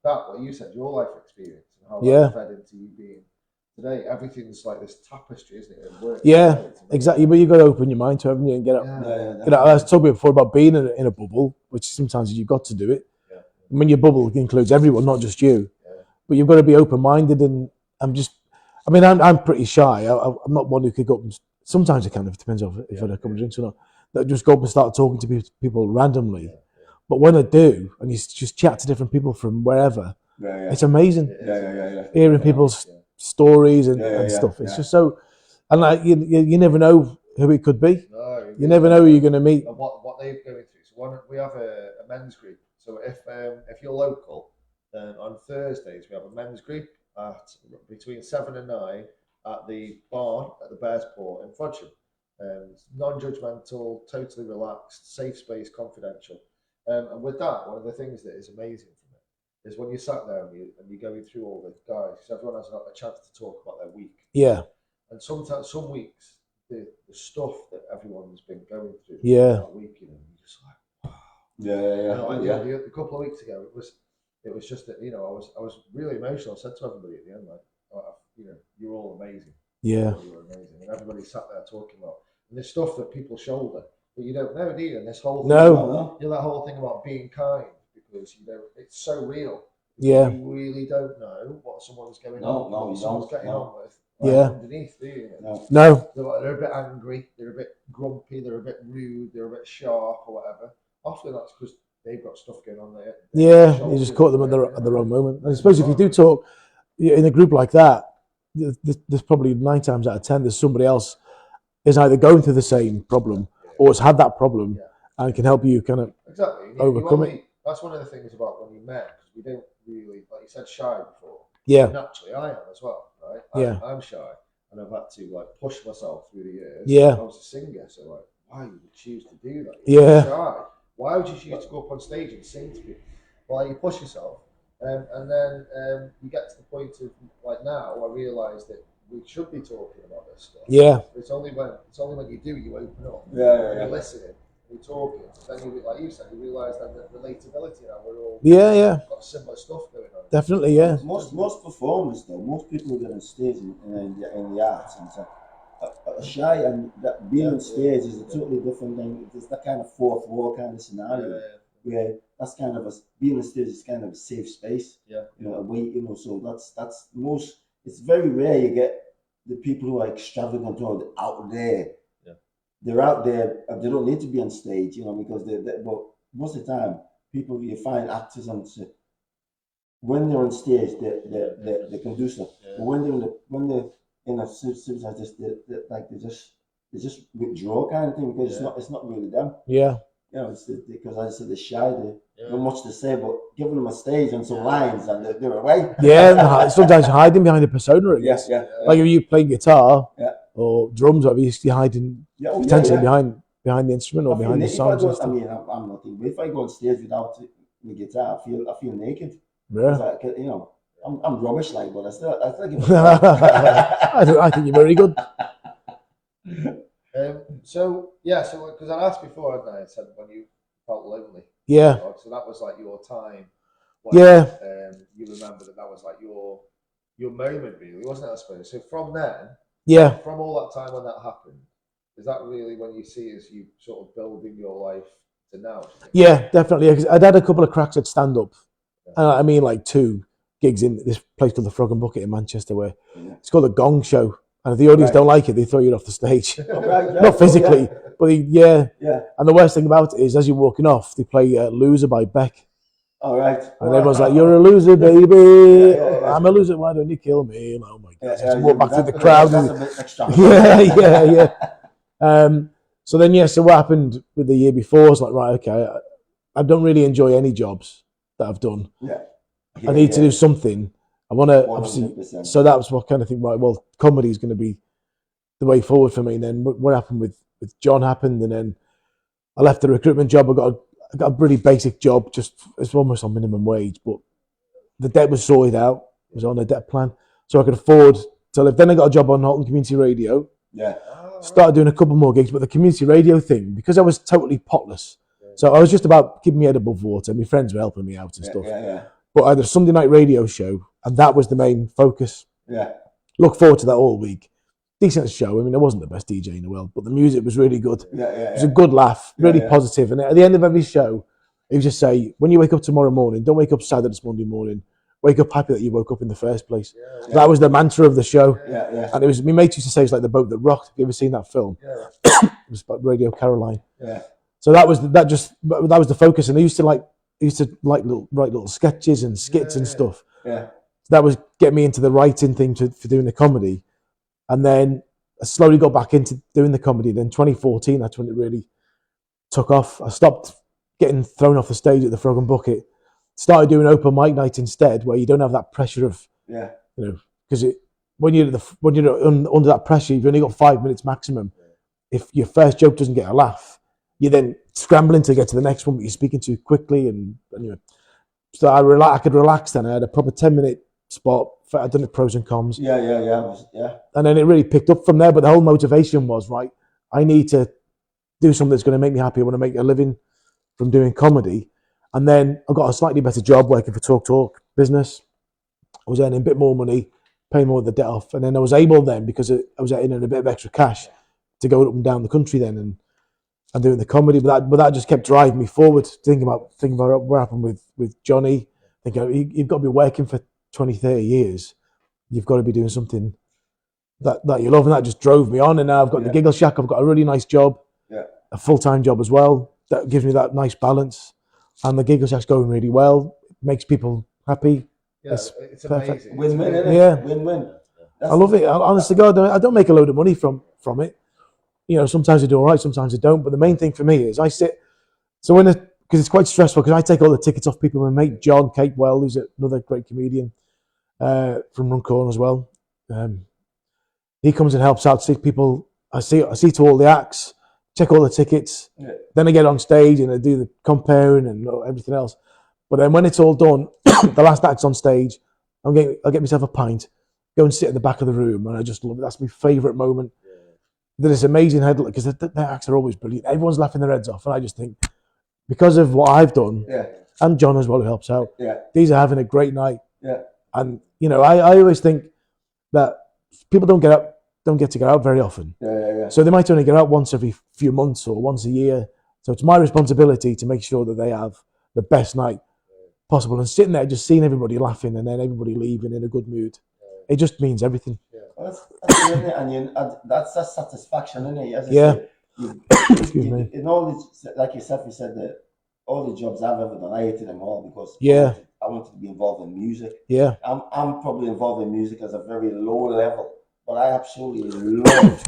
what you said, your life experience and how that fed into you being today. Everything's like this tapestry, isn't it? It works, exactly. But you've got to open your mind to everything and get up. I was talking before about being in a bubble, which sometimes you've got to do it. Yeah. I mean, your bubble includes everyone, not just you. Yeah. But you've got to be open-minded, and I'm pretty shy. I'm not one who could go up and, sometimes I can, if it depends on if I had a couple of drinks or not. That just go up and start talking to people randomly. Yeah. But when I do, and you just chat to different people from wherever, it's amazing. Hearing people's stories and stuff. It's just so, and like you never know who it could be. No, you never know who you're going to meet. And what they're going through. So we have a men's group. So if you're local, then on Thursdays we have a men's group at between 7 and 9 at the barn at the Bears Port in Frodsham. Non-judgmental, totally relaxed, safe space, confidential. And with that, one of the things that is amazing for me is when you sat there and you're going through all the guys, because everyone has a chance to talk about their week. Yeah. And sometimes, some weeks, the stuff that everyone's been going through that week, you know, you're just like, wow. A couple of weeks ago, it was just that, you know, I was really emotional. I said to everybody at the end, like, you know, you're all amazing. Yeah. You were amazing. And everybody sat there talking about, and there's stuff that people shoulder, but you don't know, do you? And this whole thing, you know, that whole thing about being kind, because you know it's so real. Yeah. You really don't know what someone's getting on with. Underneath, do you? No. They're a bit angry, they're a bit grumpy, they're a bit rude, they're a bit sharp or whatever. Often that's because they've got stuff going on there. You just caught them at the wrong moment. And I suppose if you do talk in a group like that, there's probably 9 times out of 10 there's somebody else is either going through the same problem or has had that problem and can help you kind of overcome it. That's one of the things about when we met, because we don't really, like you said, shy before. Yeah. Naturally, I am as well, right? I'm shy, and I've had to like push myself through the years. Yeah. I was a singer, so like, why would you choose to do that? You're shy. Why would you choose to go up on stage and sing to people? Well, you push yourself, and then you get to the point of like now. I realise that we should be talking about this stuff. Yeah. It's only when you open up. You're listening. We're talking. Then you, like you said, you realise that the relatability now. We're all got similar stuff going on. Definitely, yeah. Most performers, though, most people who get on stage in the arts and stuff are shy, and that being on stage is a totally different thing. It's that kind of fourth wall kind of scenario where that's kind of being on stage is kind of a safe space. Yeah. You know, away. You know, so that's most. It's very rare you get the people who are extravagant or out there. They're out there. They don't need to be on stage, you know, because but most of the time, people you find actors on when they're on stage, they can do stuff. But when they're in a situation like this, they just withdraw kind of thing, because it's not really them. Yeah. You know, it's because as I said, they're shy. They don't much to say, but giving them a stage and some lines, and they're away. Yeah, sometimes hiding behind a persona. Yes, like if you play guitar or drums, obviously hiding potentially behind the instrument or behind the songs. I'm not. If I go on stage without the guitar, I feel naked. Yeah. Like, you know, I'm rubbish, like, but I still give it I think you're very good. So because I asked before, hadn't I said when you felt lonely. Yeah. So that was like your time. When, you remember that was like your moment, really, wasn't it? I suppose. So from then. Yeah. From all that time when that happened, is that really when you see as you sort of building your life to now? Yeah, definitely. Because I'd had a couple of cracks at stand up. I mean, like 2 gigs in this place called the Frog and Bucket in Manchester, where it's called the Gong Show. And if the audience don't like it, they throw you off the stage. Right, Not physically, but yeah. And the worst thing about it is, as you're walking off, they play "Loser" by Beck. All right. And everyone's like, "You're a loser, baby." Yeah. I'm a loser. Why don't you kill me? And, oh my God! Yeah, walk back through the crowd. That's a bit extra. Yeah. So then, so what happened with the year before was like, right, okay, I don't really enjoy any jobs that I've done. I need to do something. I want to, obviously. So that was what kind of thing. Right, well, comedy is going to be the way forward for me. And then what happened with John happened, and then I left the recruitment job. I got a pretty basic job, just it's almost on minimum wage, but the debt was sorted out. I was on a debt plan, so I could afford to live. Then I got a job on Halton Community Radio. Started doing a couple more gigs, but the community radio thing, because I was totally potless, so I was just about keeping my head above water. My friends were helping me out and stuff. But I had a Sunday night radio show, and that was the main focus. Look forward to that all week. Decent show. I mean, I wasn't the best DJ in the world, but the music was really good. It was a good laugh, really positive. And at the end of every show, he would just say, when you wake up tomorrow morning, don't wake up sad that it's Monday morning. Wake up happy that you woke up in the first place. That was the mantra of the show. And it was, my mate used to say, it's like the boat that rocked. Have you ever seen that film? It was about Radio Caroline. So that was the focus. And I used to write little sketches and skits and stuff. So that was getting me into the writing thing for doing the comedy. And then I slowly got back into doing the comedy. Then 2014, that's when it really took off. I stopped getting thrown off the stage at the Frog and Bucket. Started doing open mic night instead, where you don't have that pressure of, because when you're under that pressure, you've only got 5 minutes maximum. If your first joke doesn't get a laugh, you're then scrambling to get to the next one, but you're speaking too quickly. And anyway, so I could relax then. I had a proper 10-minute spot. I'd done it pros and cons. And then it really picked up from there. But the whole motivation was, right, I need to do something that's going to make me happy. I want to make a living from doing comedy. And then I got a slightly better job working for Talk business. I was earning a bit more money, paying more of the debt off. And then I was able then, because I was earning a bit of extra cash, to go up and down the country then and doing the comedy. But that just kept driving me forward, thinking about what happened with Johnny. Thinking, you've got to be working for 20, 30 years. You've got to be doing something that you love. And that just drove me on. And now I've got the Giggleshack. I've got a really nice job, a full-time job as well. That gives me that nice balance. And the Giggleshack's going really well. It makes people happy. It's perfect. amazing. Win-win, isn't it? Yeah. Win-win. I love it. Honest to God, I don't make a load of money from it. Sometimes I do all right, sometimes I don't. But the main thing for me is I sit. So because it's quite stressful, because I take all the tickets off people. My mate John Capewell, who's another great comedian from Runcorn as well. He comes and helps out. See people. I see to all the acts. Check all the tickets. Then I get on stage and I do the comparing and everything else. But then when it's all done, the last act's on stage, I'll get myself a pint, go and sit at the back of the room, and I just love it. That's my favourite moment. There's amazing headline, because the acts are always brilliant. Everyone's laughing their heads off, and I just think, because of what I've done, and John as well, who helps out, these are having a great night. And I always think that people don't get to go out very often. So they might only get out once every few months or once a year. So it's my responsibility to make sure that they have the best night possible. And sitting there, just seeing everybody laughing and then everybody leaving in a good mood, it just means everything. Well, that's it, and that's a satisfaction, isn't it? As Excuse me. In all these, like yourself, you said that all the jobs I've ever done, I hated them all because I wanted to be involved in music. I'm probably involved in music as a very low level. But I absolutely love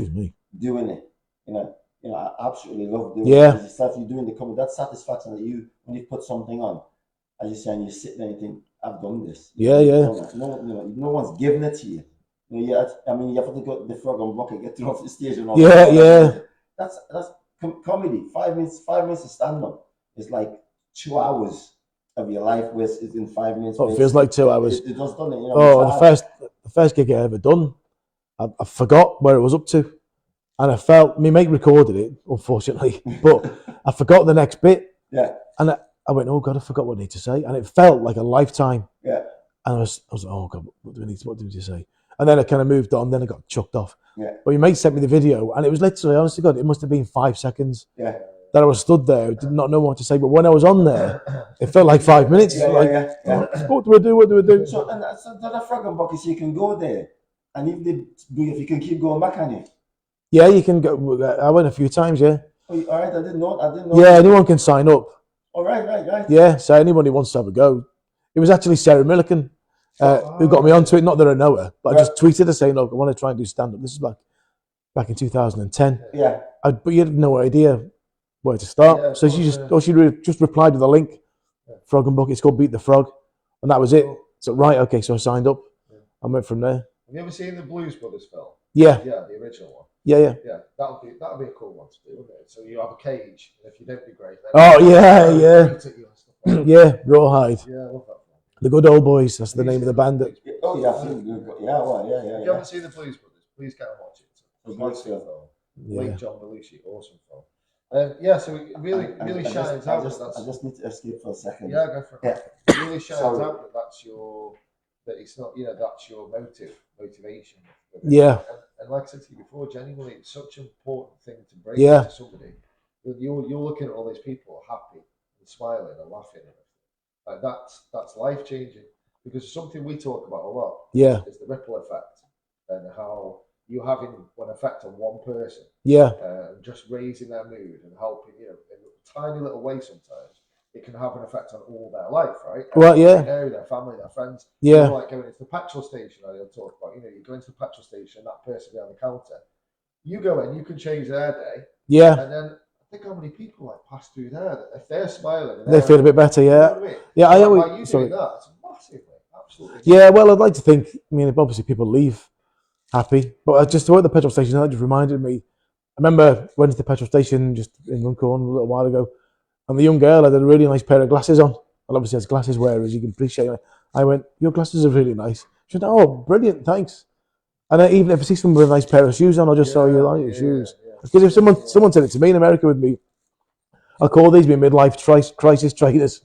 doing it. I absolutely love doing it. As you start, you're doing the comedy. That satisfaction that when you put something on, as you say, and you sit there and you think, I've done this. No one's giving it to you. You have to go to the Frog and Bucket, get through off the stage and all that. That's comedy. 5 minutes to stand up is like 2 hours of your life was in 5 minutes. It feels like 2 hours. It does, doesn't it? The first gig I ever done, I forgot where it was up to, and I felt, my mate recorded it, unfortunately, but I forgot the next bit. And I went, oh God, I forgot what I need to say, and it felt like a lifetime. And I was like, oh God, what do we need to say? And then I kind of moved on. Then I got chucked off. But my mate sent me the video, and it was literally, honestly, God, it must have been 5 seconds. That I was stood there, did not know what to say. But when I was on there, it felt like 5 minutes. What do I do? What do I do? So the Frog and Bucket, so you can go there And if you can keep going back, can you? Yeah, you can go. I went a few times. Yeah. Oh, all right, I didn't know. Yeah, anyone can sign up. All right. Yeah, so anybody wants to have a go. It was actually Sarah Millican who got me onto it. Not that I know her, but I just tweeted her saying, "Look, I want to try and do stand up." This is back in 2010. Yeah. But you had no idea where to start. Yeah, So she just replied with a link. Frog and Bucket. It's called Beat the Frog, and that was it. So right, okay. So I signed up. I went from there. Have you ever seen the Blues Brothers film? Yeah. Yeah, the original one. Yeah. Yeah, that'll be a cool one to do, wouldn't it? So you have a cage, and if you don't do great, then yeah, Rawhide. Yeah, I love that film. The Good Old Boys. That's the name of the band. Oh yeah, yeah. If you haven't seen the Blues Brothers, please go and watch it. It's a great film. Late John Belushi, awesome film. So it really shines out. I just need to escape for a second. Yeah, go for it. Yeah. It really shines out that it's not, that's your motivation. Yeah. And like I said to you before, genuinely, it's such an important thing to bring to somebody. You're looking at all these people happy and smiling and laughing, and that's life changing, because something we talk about a lot. Yeah. Is the ripple effect, and how you having an effect on one person. Yeah. Just raising their mood and helping, in a tiny little way sometimes, it can have an effect on all their life, right? Well, yeah. Their family, their friends. Yeah. Like going into the petrol station, I'll talk about, you go into the petrol station, that person behind the counter, you go in, you can change their day. Yeah. And then think how many people pass through there that if they're smiling, they feel a bit better. Yeah. You know what I mean? Yeah. I always doing that. It's massively, absolutely. Yeah. Well, I'd like to think. I mean, obviously people leave happy, but just to work at the petrol station, that just reminded me. I remember went to the petrol station just in Runcorn a little while ago, and the young girl had a really nice pair of glasses on. Well, obviously has glasses wearers, you can appreciate it. I went, "Your glasses are really nice." She said, "Oh, brilliant, thanks." And even if I see someone with a nice pair of shoes on, I'll just say, "You like your shoes?" Because if someone said it to me in America with me, I call these my midlife crisis trainers,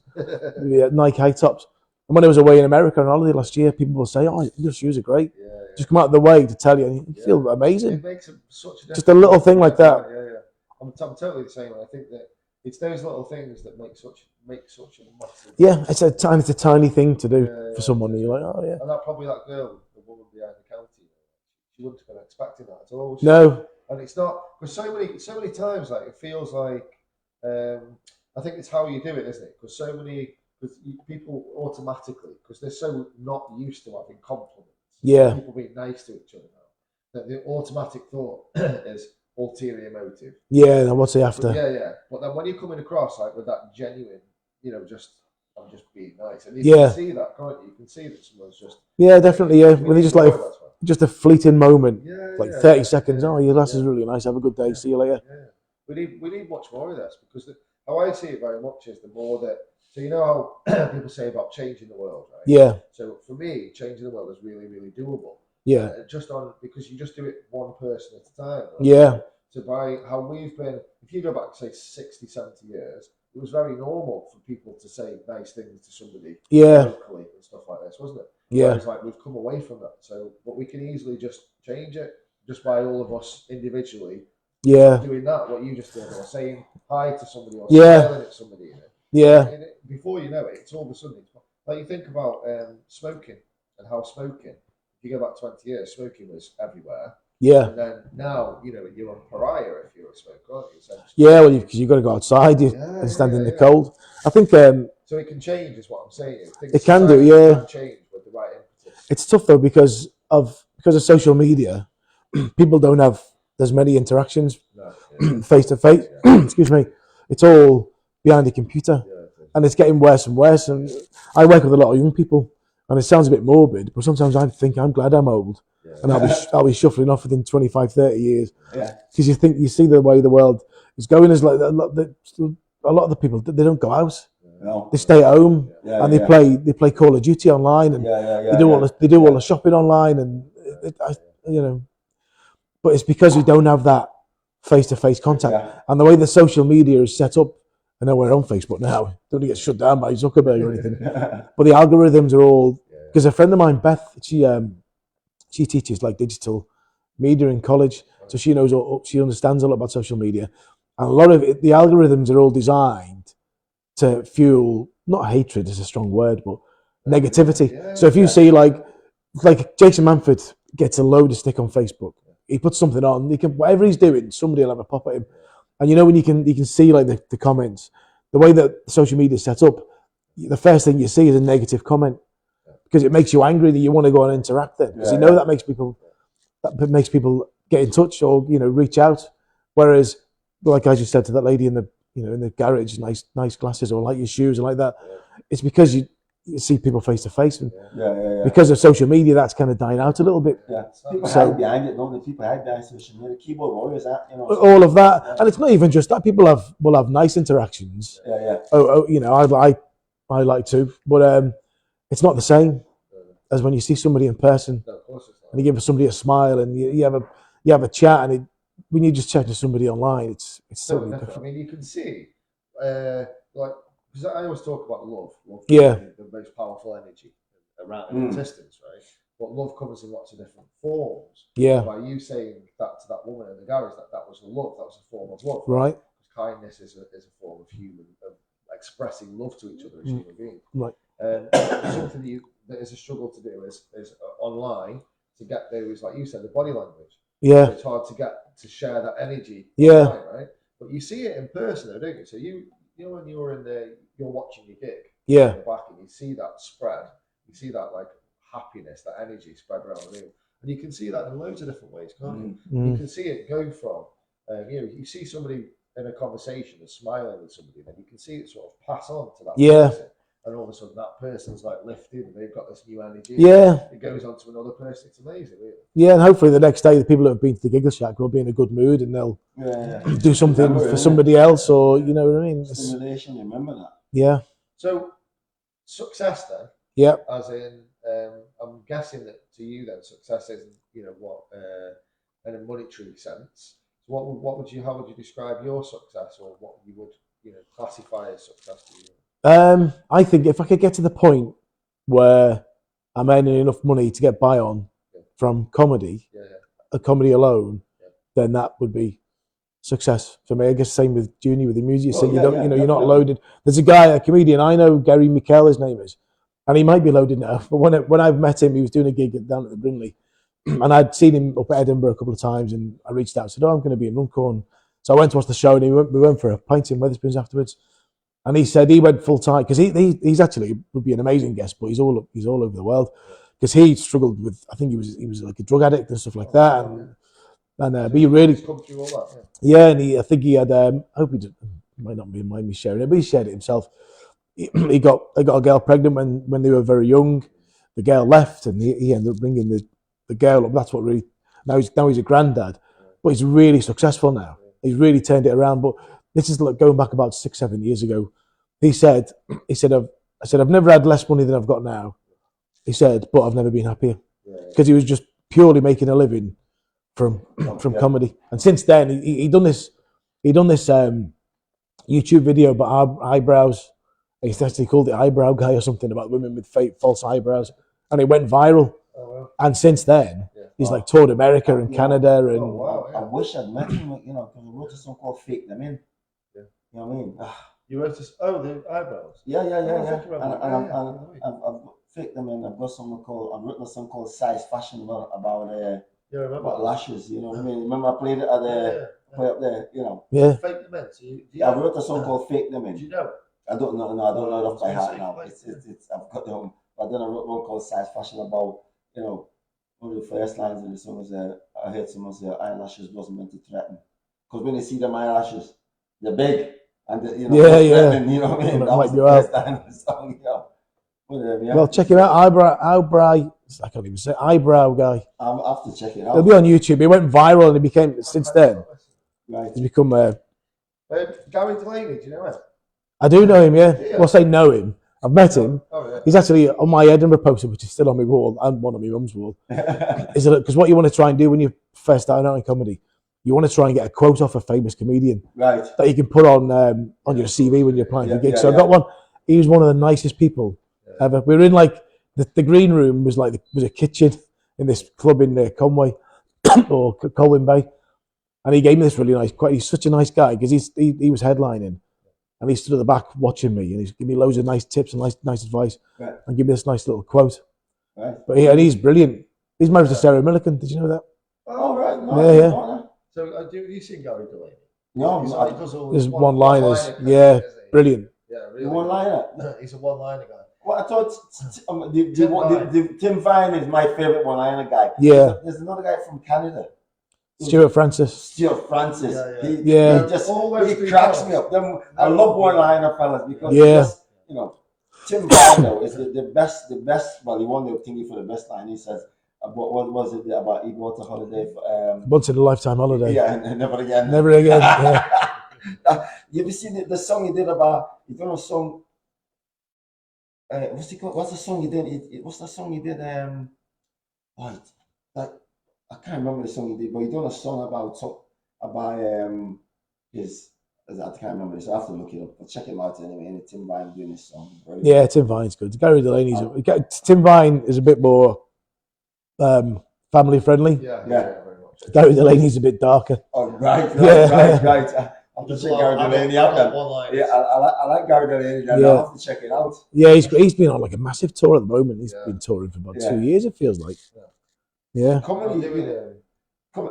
Nike high tops. And when I was away in America on holiday last year, people will say, "Oh, your shoes are great." Just come out of the way to tell you, and you feel amazing. It makes such a difference. Just a little thing like that. Yeah. I'm totally the same. I think that it's those little things that make such a massive. Yeah, it's a tiny thing to do for someone. And you're like, oh yeah. And probably that girl, the woman behind the counter, she wouldn't have been expecting that at all. No. And it's not, because so many times it feels like I think it's how you do it, isn't it? Because people automatically, because they're so not used to having compliments. Yeah. People being nice to each other now, that the automatic thought is ulterior motive. Yeah, and what's he after? Yeah. But then when you're coming across with that genuine, I'm just being nice, and you can see that, can't you? You can see that someone's just. Yeah, definitely. Yeah, when they just just a fleeting moment, 30 seconds. Oh, your glass is really nice. Have a good day. See you later. Yeah. We need much more of this, because how I see it very much is the more that. So you know how people say about changing the world, right? Yeah. So for me, changing the world is really, really doable. Yeah. Because you just do it one person at a time. Right? Yeah. So by how we've been, if you go back, say, 60, 70 years, it was very normal for people to say nice things to somebody locally and stuff like this, wasn't it? Yeah. It's like we've come away from that. So, but we can easily just change it just by all of us individually doing that, what you just did, or saying hi to somebody, or smiling at somebody. Yeah. Before you know it, it's all of a sudden. Like you think about smoking and how smoking. If you go back 20 years, smoking was everywhere. Yeah. And then now, you're a pariah if you're a smoker, aren't you? Yeah, well, because you've got to go outside and stand in the cold. I think. So it can change, is what I'm saying. It can do, yeah. It can change with the right impetus. It's tough though because of social media. People don't have as many interactions face to face. Excuse me. It's all behind the computer, and it's getting worse and worse. And I work with a lot of young people, and it sounds a bit morbid, but sometimes I think I'm glad I'm old, and I'll be shuffling off within 25, 30 years. Because you see the way the world is going. Is like a lot of the people, they don't go out. No. They stay at home and they play Call of Duty online, and they do all the shopping online, and but it's because we don't have that face-to-face contact, and the way the social media is set up. I know we're on Facebook now. Don't get shut down by Zuckerberg or anything. But the algorithms are all, because a friend of mine, Beth, she teaches like digital media in college, so she understands a lot about social media, and a lot of it, the algorithms are all designed to fuel, not hatred is a strong word, but negativity. So if you see like Jason Manford, gets a load of stick on Facebook. He puts something on. He can whatever he's doing, somebody will have a pop at him. And you know when you can see like the comments, the way that social media is set up, the first thing you see is a negative comment because it makes you angry that you want to go and interact then because you know that makes people get in touch or reach out. Whereas, like I just said to that lady in the garage, nice glasses or like your shoes and like that. It's because you see people face to face, and because of social media, that's kind of dying out a little bit. Yeah, people hide behind it, don't they? People hide behind social media. Keyboard warriors, all of that, and it's not even just that. People will have nice interactions. I like to, but it's not the same as when you see somebody in person and you give somebody a smile and you have a chat, and when you just chat to somebody online, it's totally different. I mean, you can see, because I always talk about love the most powerful energy around existence, right? But love comes in lots of different forms. Yeah. By you saying that to that woman in the garage, that was love, that was a form of love. Right. Kindness is a form of expressing love to each other as human beings. Right. Something that is a struggle to do is online to get those, like you said, the body language. Yeah. So it's hard to get to share that energy. Yeah. Online, right. But you see it in person, though, don't you? So you when you're you're watching your gig. Yeah. In the back, and you see that spread. You see that like happiness, that energy spread around the room, and you can see that in loads of different ways, can't you? You can see it go from you see somebody in a conversation and smiling with somebody, then you can see it sort of pass on to that person, and all of a sudden that person's like lifted and they've got this new energy. Yeah, it goes on to another person. It's amazing, really. Yeah, and hopefully the next day the people that have been to the Giggleshack will be in a good mood and they'll do something for somebody else, or you know what I mean. Stimulation, remember that. Yeah. So success then. Yeah. As in, I'm guessing that to you then success isn't what in a monetary sense. So how would you describe your success, or what you would classify as success to you? I think if I could get to the point where I'm earning enough money to get by on from comedy, a comedy alone, then that would be success for me. I guess same with Junior with the music. So you're not loaded. There's a comedian I know, Gary Mikkel, his name is, and he might be loaded now. But when I've met him, he was doing a gig down at the Brindley, and I'd seen him up at Edinburgh a couple of times, and I reached out and said, "Oh, I'm going to be in Runcorn." So I went to watch the show, and we went for a pint in Wetherspoons afterwards. And he said he went full time because he's actually would be an amazing guest, but he's all over the world because he struggled with, I think he was like a drug addict and stuff like that, and he really come through all that. And I think he had I hope he might not mind me sharing it, but he shared it himself. They got a girl pregnant when they were very young. The girl left, and he ended up bringing the girl up. That's what really now he's a granddad, but he's really successful now. He's really turned it around, but. This is like going back about 6-7 years ago. He said, I've never had less money than I've got now. He said, but I've never been happier because he was just purely making a living from comedy. And since then, he done this YouTube video about eyebrows. He actually called it Eyebrow Guy or something about women with fake false eyebrows, and it went viral. And since then, he's like toured America and Canada. And I wish I'd met him. Because I wrote a song called "Fake Them In." You know what I mean? You wrote this? Oh, the eyebrows. Yeah. I've faked them in. I've got something called. I've written a song called "Size Fashion" about lashes. You know what I mean? Remember I played it at the play up there. Yeah. Fake them in. So I wrote a song called "Fake Them In." Do you know? I don't know. No, I don't know it off by heart now. It's I've got them. But then I wrote one called "Size Fashion" about one of the first lines in the song was I heard someone say eyelashes wasn't meant to threaten, because when they see them eyelashes, they're big. And threatening, you know what I mean? That was the first time in the song, Well, check him out, eyebrow. I can't even say Eyebrow Guy. I'll have to check it out. He'll be on YouTube. He went viral, and he became since then. Right. He's become. Gary Delaney, do you know him? I do know him. Yeah. Well, I say know him. I've met him. He's actually on my Edinburgh poster, which is still on my wall and one on my mum's wall. Is it because what you want to try and do when you're first starting out in comedy? You want to try and get a quote off a famous comedian that you can put on your CV when you're applying for gigs. So I got one. He was one of the nicest people ever. We were in like the green room was a kitchen in this club in Conway or Colin Bay, and he gave me this really nice. He's such a nice guy because he was headlining, and he stood at the back watching me, and he's giving me loads of nice tips and nice advice, and give me this nice little quote. Right. But he's brilliant. He's married to Sarah Millican. Did you know that? Oh, right. No, Yeah, I didn't yeah. know that. So do you see Gary Delaney? No, He's no, like, he does all There's this one-liners. one-liner kind Yeah, of thing, isn't he? brilliant. Yeah, really. the one-liner. He's a one-liner guy. Well, I thought Tim Vine is my favorite one-liner guy. Yeah. There's another guy from Canada. Stuart Francis. Stuart Francis. Yeah, He cracks me up. I love one-liner fellas because Tim Vine though is the best. Well, he won the thingy for the best line. He says, "What was it about? He bought a holiday for Once in a lifetime holiday. Yeah, and never again. Never again. Yeah. You ever seen the song he did about? He done a song. What's he called? What's the song he did? What's the song he did? I can't remember the song he did, but he done a song about his. I can't remember this. I have to look it up. But check him out anyway. And Tim Vine doing this song. Brilliant. Yeah, Tim Vine's good. Gary Delaney's Tim Vine is a bit more family friendly. Yeah, very much. Gary Delaney's a bit darker. Oh, right. I'll just check Gary Delaney out then. Yeah, I like Gary Delaney. Then I'll have to check it out. Yeah, he's been on like a massive tour at the moment. He's been touring for about 2 years, it feels like. Yeah. Comedy.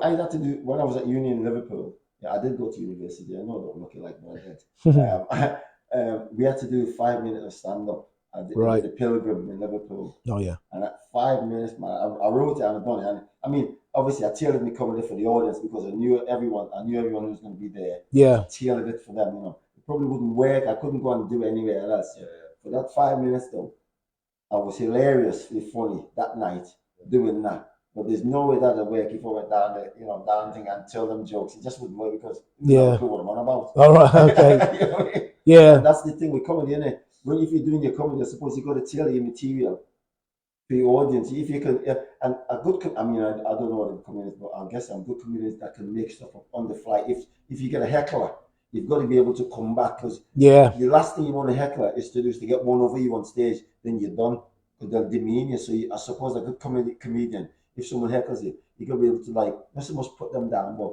I had to do when I was at uni in Liverpool. Yeah, I did go to university. I know I don't look it like, but I did. We had to do 5 minutes of stand-up. I did the Pilgrim in Liverpool. Oh yeah. And at 5 minutes, man, I wrote it and I done it. And I mean, obviously, I tailored my comedy for the audience because I knew everyone who was going to be there. Yeah. I tailored it for them. It probably wouldn't work. I couldn't go and do it anywhere else. Yeah. For that 5 minutes though, I was hilariously funny that night doing that. But there's no way that'll work if I went down the down thing and tell them jokes. It just wouldn't work because you don't know what I'm on about. All right, okay. You know what I mean? Yeah. And that's the thing with comedy, isn't it? When if you're doing your comedy, I suppose you got to tailor your material for your audience. If you can, and a good, I mean, I don't know what a comedian is, but I guess I'm good comedians that can make stuff up on the fly. If you get a heckler, you've got to be able to come back because the last thing you want a heckler is to get one over you on stage. Then you're done because they'll demean you. So I suppose a good comedian. If someone heckles you, you gotta be able to not so much put them down, but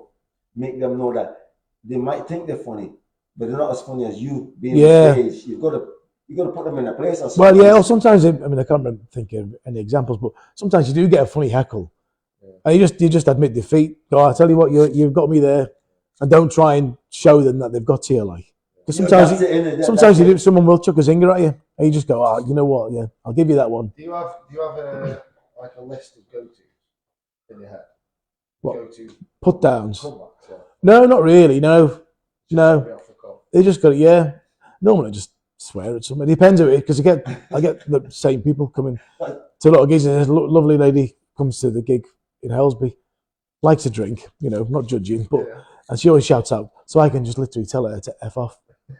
make them know that they might think they're funny, but they're not as funny as you being on stage. You gotta put them in a place. Well, yeah. Or sometimes I can't remember thinking of any examples, but sometimes you do get a funny heckle, and you just admit defeat. Go, I tell you what, you've got me there, and don't try and show them that they've got to you. Because sometimes someone will chuck a zinger at you, and you just go, you know what? Yeah, I'll give you that one. Do you have a list of go-tos in your head? What? Go-to put downs? Comebacks, yeah. No, not really. No. Off the cuff. They just got Normally, I just swear at somebody. It depends on it because I get the same people coming to a lot of gigs. And a lovely lady comes to the gig in Helsby, likes a drink, not judging, but and she always shouts out, so I can just literally tell her to F off.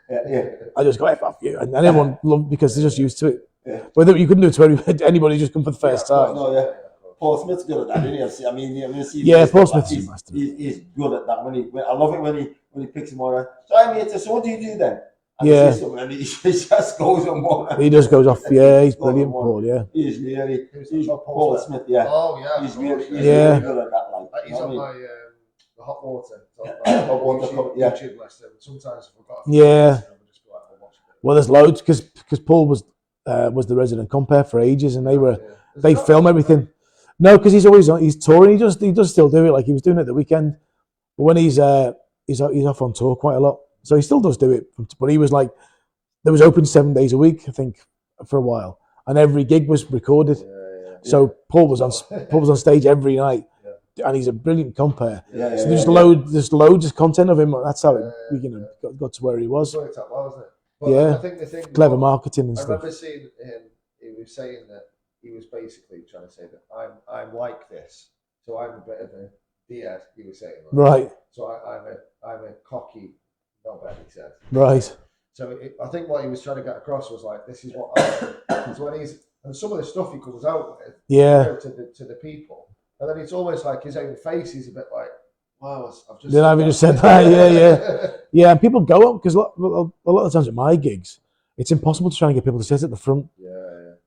Yeah. I just go F off you, and everyone love because they're just used to it. Yeah. But you couldn't do it to anybody just come for the first time. No. Paul Smith's good at that, isn't he? I mean, Paul Smith's a master. He's good at that. I love it when he picks him on. So what do you do then? And he just goes on one. He just goes off. Yeah, he's brilliant, Paul. Yeah. He's Paul Smith. Yeah. Oh yeah. He's really good at that. He's on my the hot water. Hot water. YouTube list. Sometimes I forgot. Yeah. Well, there's loads because Paul was the resident compere for ages, and they film everything. No, because he's touring. He does still do it. Like he was doing it the weekend, but when he's off on tour quite a lot, so he still does do it. But he was there was open 7 days a week, I think, for a while, and every gig was recorded. So Paul was on stage every night, and he's a brilliant compere. So there's loads of content of him. That's how we got to where he was. It worked out well, wasn't it? But I think the thing clever marketing and stuff. I remember seeing him. He was saying that he was basically trying to say that I'm like this, so I'm a bit of a Diaz. He was saying, right. So I'm a cocky knobhead. He said, right. So I think what he was trying to get across was this is what I am. So and some of the stuff he comes out with, to the people, and then it's almost like his own face. He's a bit like, wow, I've just. Then I've just said that, yeah. And people go up because a lot of times at my gigs, it's impossible to try and get people to sit at the front. Yeah.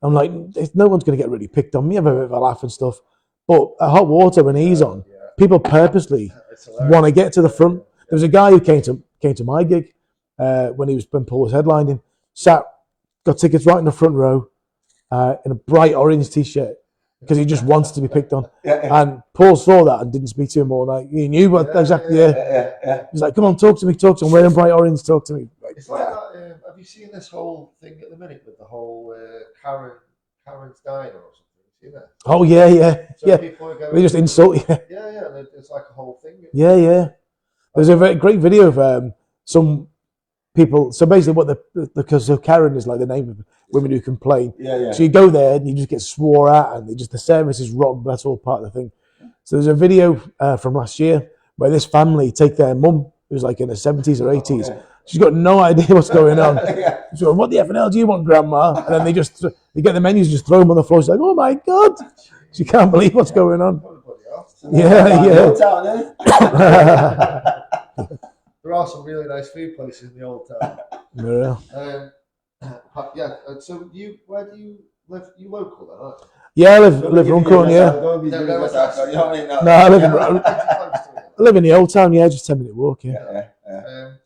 I'm like, no one's going to get really picked on me. Have a bit of a laugh and stuff. But at Hot Water, when he's on, people purposely want to get to the front. There was a guy who came to my gig when Paul was headlining, got tickets right in the front row, in a bright orange t-shirt, because he just wants to be picked on. Yeah. And Paul saw that and didn't speak to him all night. He knew what exactly. Yeah. He's like, "Come on, talk to me. I'm wearing bright orange. Talk to me." It's like that. Have you seen this whole thing at the minute with the whole Karen's diner or something? You seen that? Oh yeah. So people are going, They just insult you. Yeah. It's like a whole thing. Yeah. There's a very great video of some people. So basically, because Karen is like the name of women who complain. Yeah. So you go there and you just get swore at, and the service is rotten. That's all part of the thing. So there's a video from last year where this family take their mum, who's like in her 70s or 80s. Yeah. She's got no idea what's going on. She's going, "What the effing hell do you want, Grandma?" And then they get the menus, just throw them on the floor. She's like, "Oh my God." She can't believe what's going on. Yeah. There are some really nice food places in the old town. Yeah. So where do you live? You local then, aren't you? Yeah, I live Runcorn, yeah. No, I live in the old town, yeah, just 10-minute walk, yeah. And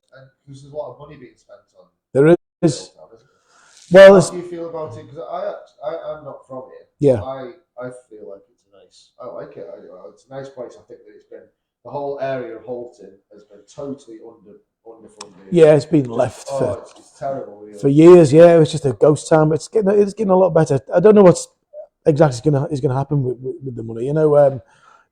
there's a lot of money being spent on. There is. Town, Well, how do you feel about it? Because I'm not from here. Yeah. I feel like it's nice. I like it. It's a nice place. I think that it's been the whole area of Halton has been totally underfunded. Yeah, it's been left it's terrible. Really. for years. Yeah, it's just a ghost town. But it's getting a lot better. I don't know what's exactly is gonna happen with the money. You know,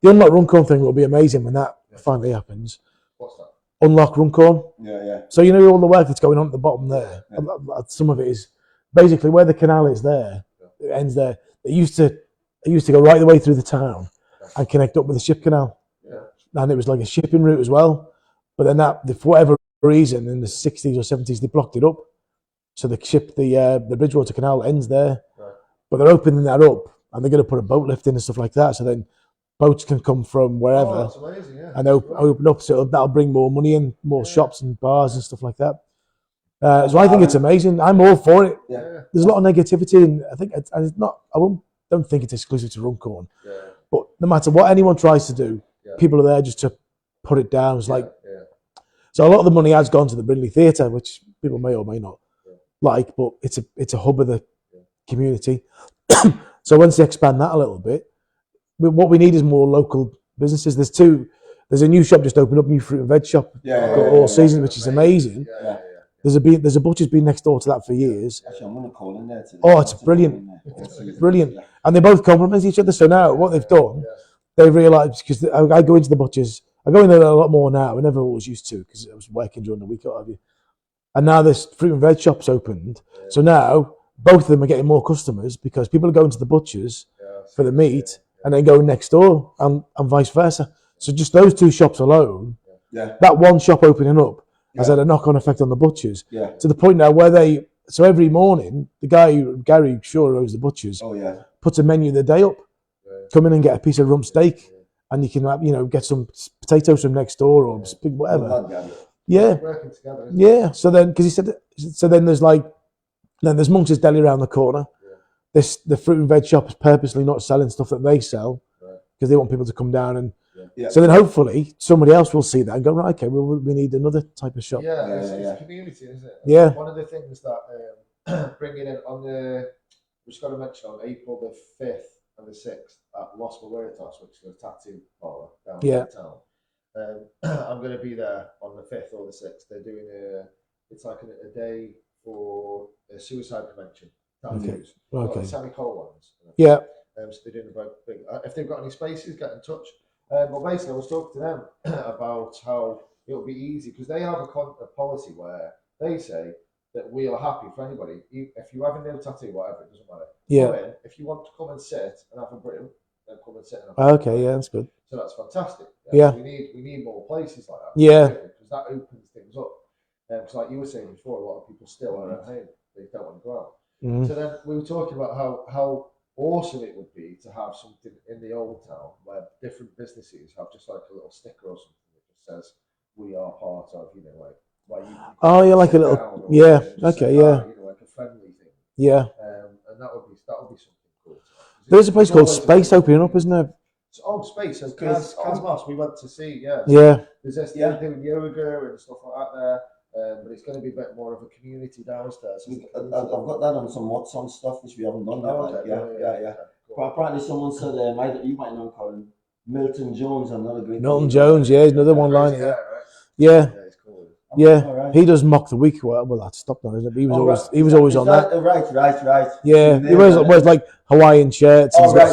the Unlock Runcorn thing will be amazing when that finally happens. What's that? Unlock Runcorn. Yeah. So you know all the work that's going on at the bottom there. Yeah. Some of it is basically where the canal is there. It ends there. It used to go right the way through the town and connect up with the ship canal. And it was like a shipping route as well. But then for whatever reason, in the 60s or 70s, they blocked it up. So the Bridgewater Canal ends there. Right. But they're opening that up and they're going to put a boat lift in and stuff like that. So then boats can come from wherever. Oh, that's amazing, yeah. And open up. So that'll bring more money in, more shops and bars and stuff like that. So I think it's amazing. I'm all for it. Yeah. There's a lot of negativity, and I think it's not. Don't think it's exclusive to Runcorn. Yeah. But no matter what anyone tries to do, people are there just to put it down. It's like, so a lot of the money has gone to the Brindley Theatre, which people may or may not like, but it's a hub of the community. So once they expand that a little bit, what we need is more local businesses. There's a new shop just opened up, new fruit and veg shop, all season, which is amazing. There's a butcher's been next door to that for years. Actually, I'm going to call in there today. Oh, it's brilliant. It's brilliant. And they both complement each other. So now what they've done, they've realised, because I go into the butcher's, I go in there a lot more now. I never always used to because I was working during the week, what have you. And now this fruit and veg shop's opened. So now both of them are getting more customers because people are going to the butcher's for the meat and then going next door and vice versa. So just those two shops alone, that one shop opening up, has had a knock-on effect on the butchers to the point now where so every morning, the guy, Gary Shaw, who owns the butchers, puts a menu the day up. Come in and get a piece of rump steak, and you can get some potatoes from next door or whatever. Yeah. So then, because he said, then there's Monk's Deli around the corner. The fruit and veg shop is purposely not selling stuff that they sell because they want people to come down and. So then hopefully somebody else will see that and go, right, okay, we need another type of shop. It's community, isn't it? Yeah. One of the things that bringing in we've got to mention on April the 5th and the 6th at Los Muertos, which is a tattoo parlour down in town. I'm going to be there on the 5th or the 6th. They're doing it's like a day for a suicide prevention tattoos. Okay. Semicolons. Yeah. So they're doing a big. If they've got any spaces, get in touch. Well, basically, I was talking to them about how it'll be easy because they have a policy where they say that we are happy for anybody. If you have a nail tattoo, whatever, it doesn't matter. Come in. If you want to come and sit and have a brew, then come and sit and have a brew. Okay, that's good. So that's fantastic. Yeah. So we need more places like that. Yeah. Because that opens things up. Because like you were saying before, a lot of people still are at home. They don't want to go out. Mm-hmm. So then we were talking about how awesome it would be to have something in the old town where different businesses have just like a little sticker or something that just says we are part of, like where you like a little like a friendly thing. Yeah. And that would be something cool. There's a place called Space opening up, isn't there? Space. So Casmas we went to see, Yeah. There's this they're doing yoga and stuff like that there. But it's going to be a bit more of a community downstairs. I've got that on some What's On stuff which we haven't done. Yeah. But apparently someone said, you might know Colin, Milton Jones, another great Milton comedian. Jones, yeah, he's another one line. Crazy Yeah, hair, right? yeah, Yeah, it's cool. yeah. All right. He does mock the week. Well, that's stopped now, isn't it? But he was always on that. Right. Yeah, he wears like Hawaiian shirts. And Oh, right.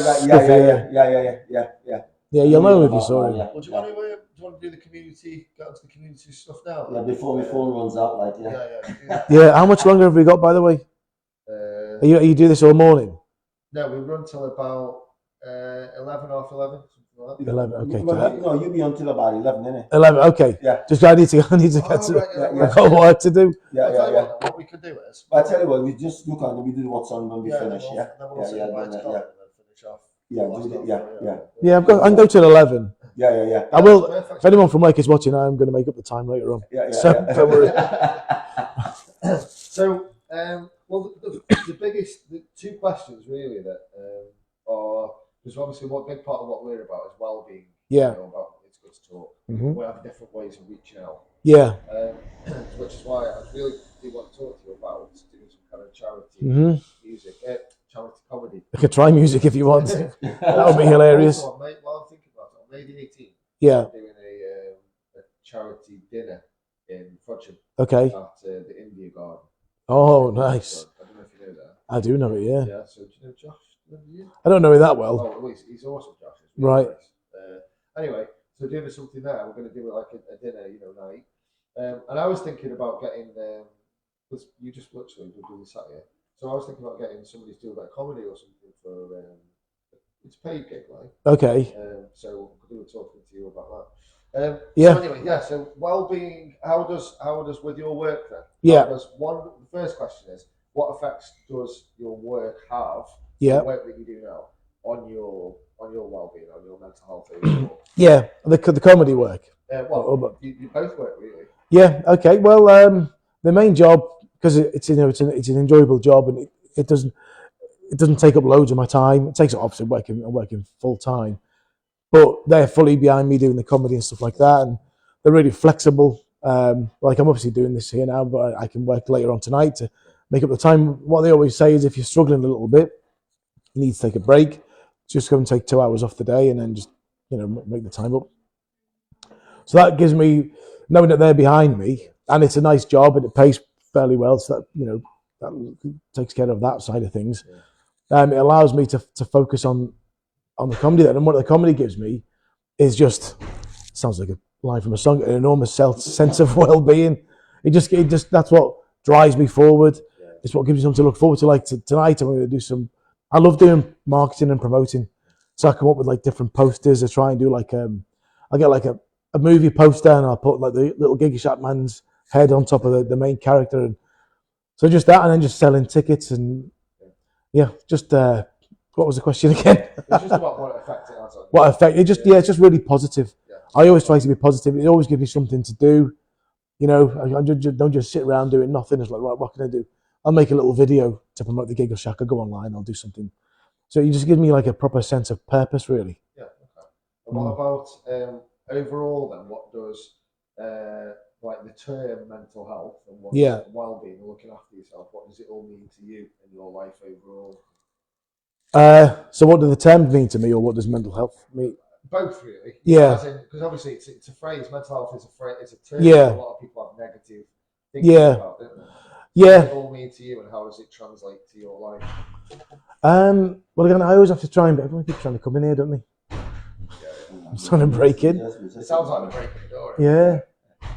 Yeah. You'll know if you saw him. Well, do you want to do the community? Get onto the community stuff now. Yeah, before my phone runs out, like Yeah. How much longer have we got, by the way? Are you do this all morning? No, we run till about 11, half 11. 11. Okay. No, you'll be until about 11, innit? 11. Okay. Yeah. Just I need to get to. I've got work to do. Yeah. What we could do is. I tell you what, we just look at we do what's on when we finish. Then we'll finish off. Yeah, I can go till 11. Yeah. I will. If anyone from work is watching, I'm going to make up the time later on. So don't worry. So, well, the two questions really that are, because obviously what big part of what we're about is well-being. Yeah. About it's good to talk. Mm-hmm. We have different ways of reaching out. Yeah. Which is why I really do want to talk to you about doing some kind of charity music, charity comedy. I could try music if you want. That would be hilarious. Also, while I'm thinking about it, on May the 18th, yeah, I'm doing a charity dinner in Frodsham. Okay. At the India Garden. Oh, nice. I don't know if you know that. I do know it, yeah. Yeah, so do you know Josh? I don't know it that well. Oh, he's awesome, Josh. Really right. Nice. Anyway, so doing something there, we're going to do it like a dinner, night. And I was thinking about getting, because you just literally do the Saturday. So I was thinking about getting somebody to do a bit of comedy or something for, it's a paid gig, like. Okay. So we were talking to you about that. Yeah. So anyway, so well-being. How does with your work then? Yeah. The first question is, what effects does your work have? Yeah. The work that you do now on your well-being, on your mental health overall? Yeah, the comedy work. You both work really. Yeah. Okay. Well, the main job, because it's an enjoyable job, and it doesn't take up loads of my time. It takes up obviously working full time. But they're fully behind me doing the comedy and stuff like that, and they're really flexible. Like I'm obviously doing this here now, but I can work later on tonight to make up the time. What they always say is, if you're struggling a little bit, you need to take a break. Just go and take 2 hours off the day, and then just make the time up. So that gives me knowing that they're behind me, and it's a nice job and it pays fairly well. So that that takes care of that side of things. It allows me to focus on the comedy then, and what the comedy gives me is just, sounds like a line from a song, an enormous sense of well-being. It just that's what drives me forward. It's what gives me something to look forward to. Like tonight, I'm going to do I love doing marketing and promoting, so I come up with like different posters. I try and do I get like a movie poster, and I'll put like the little Giggleshack man's head on top of the main character, and so just that, and then just selling tickets, and just what was the question again? It's just about what effect it has on you. What effect? It's just really positive. Yeah. I always try to be positive. It always gives me something to do. I don't just sit around doing nothing. It's like, right, what can I do? I'll make a little video to promote the Giggleshack. I'll go online. I'll do something. So it just gives me like a proper sense of purpose, really. Yeah. Okay. And what about overall then? What does like the term mental health and what well-being and looking after yourself? What does it all mean to you in your life overall? So what do the terms mean to me, or what does mental health mean? Both, really. Yeah. Because obviously it's a phrase. Mental health is a phrase. It's a term. Yeah. A lot of people have negative thinking about, don't they? Yeah. What does it all mean to you, and how does it translate to your life? Well, again, I always have to try, but everyone keeps trying to come in here, don't they? I'm trying to break in. It sounds like they're breaking the door. Yeah.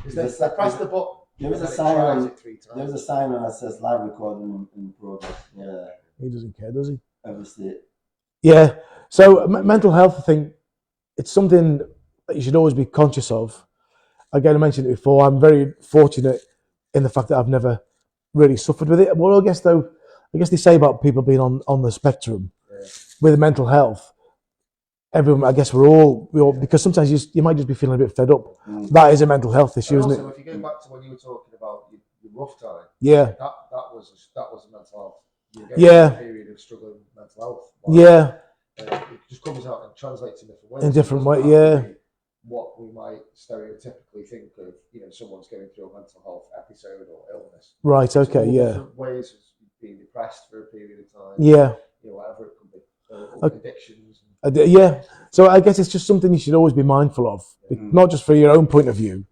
Press the button. There's a sign. There's a sign that says live recording in progress. Yeah. He doesn't care, does he? Obviously. Yeah. So mental health, I think, it's something that you should always be conscious of. Again, I mentioned it before. I'm very fortunate in the fact that I've never really suffered with it. Well, I guess they say about people being on the spectrum with mental health. Everyone, I guess we're all because sometimes you might just be feeling a bit fed up. That is a mental health issue, isn't it? If you go back to when you were talking about your rough time, that was a mental health. A period of struggling with mental health. It just comes out and translates in different ways. In different ways, what we might stereotypically think of, someone's going through a mental health episode or illness. Right. Okay. Different ways of being depressed for a period of time. Yeah. Whatever it could be. addictions. Yeah. So I guess it's just something you should always be mindful of, not just for your own point of view.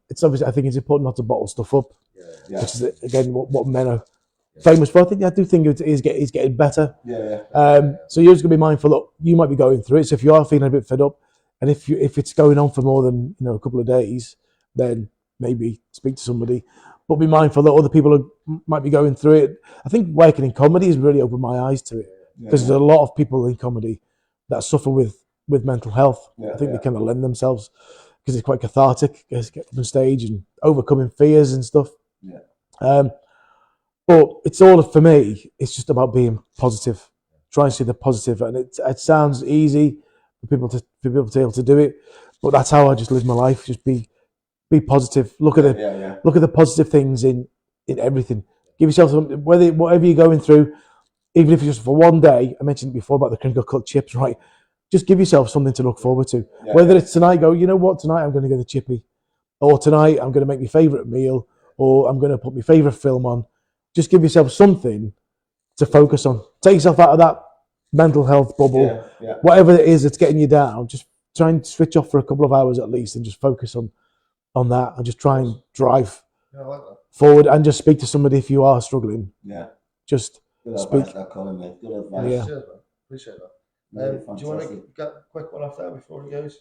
It's obviously, I think it's important not to bottle stuff up, which is again what men are famous for. I do think it is getting better. So you're just going to be mindful that you might be going through it. So if you are feeling a bit fed up, and if it's going on for more than a couple of days, then maybe speak to somebody. But be mindful that other people might be going through it. I think working in comedy has really opened my eyes to it, because there's a lot of people in comedy that suffer with mental health. I think they kind of lend themselves, because it's quite cathartic, get up on stage and overcoming fears and stuff. But it's all, for me, it's just about being positive. Try and see the positive, and it sounds easy for people to be able to do it, but that's how I just live my life. Just be positive. Look at the positive things in everything. Give yourself something, whatever you're going through, even if it's just for one day. I mentioned before about the crinkle cut chips, right? Just give yourself something to look forward to. Whether it's tonight, go, you know what, tonight I'm going to go to the chippy, or tonight I'm going to make my favourite meal, or I'm going to put my favourite film on. Just give yourself something to focus on. Take yourself out of that mental health bubble. Whatever it is that's getting you down, just try and switch off for a couple of hours at least, and just focus on that, and just try and drive forward, and just speak to somebody if you are struggling. Just good speak. Advice, that, Colin, mate. Good advice. Cheers, man. Appreciate that. Really Do you want to get a quick one off there before he goes?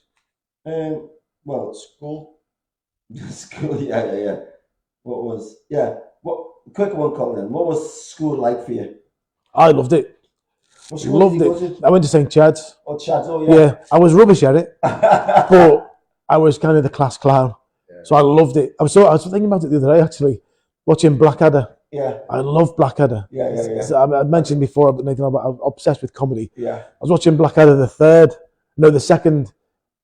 Well, School. school, yeah. What quick one, Colin? What was school like for you? I loved it. What school Loved did you it. go to? I went to St. Chad's. Oh, Chad's. Oh, Yeah, I was rubbish at it, but I was kind of the class clown, so I loved it. I was thinking about it the other day, actually, watching Blackadder. I love Blackadder. I mentioned before, Nathan, I'm obsessed with comedy. I was watching Blackadder the second,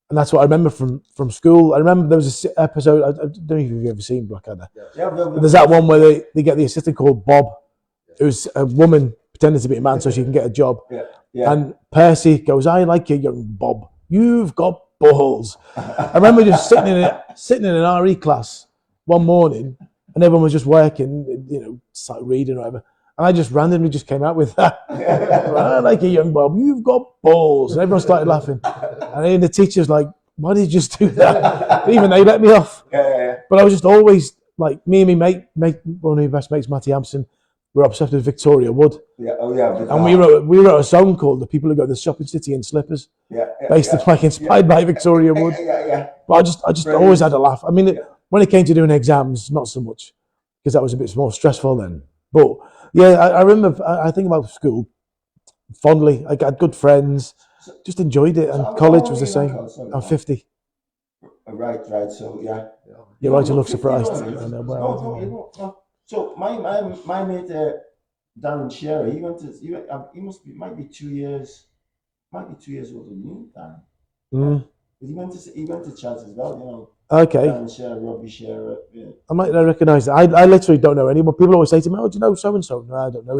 and that's what I remember from school. I remember there was an episode, I don't know if you've ever seen Blackadder. There's that one where they get the assistant called Bob, who's a woman pretending to be a man so she can get a job. And Percy goes, "I like you, young Bob. You've got balls." I remember just sitting in an RE class one morning, and everyone was just working, started reading or whatever. And I just randomly came out with that. "I like you, young Bob. You've got balls." And everyone started laughing. And then the teacher's like, "Why did you just do that?" Even they let me off. But I was just always like, me and my mate, one of my best mates, Matty Hampson, were obsessed with Victoria Wood. And we wrote a song called "The People Who Go to the Shopping City in Slippers," inspired by Victoria Wood. But I just always had a laugh. I mean, when it came to doing exams, not so much, because that was a bit more stressful then. But yeah, I remember. I think about school fondly. I got good friends. Just enjoyed it, and college was the same. I'm 50. Right. So You're right to look surprised. So my mate Darren Shearer, he might be 2 years older than you, Dan. He went to Chad's as well, Okay. Darren Shearer, Robbie Shearer. I might not recognise that. I literally don't know anyone. People always say to me, "Oh, do you know so and so?" No, I don't know.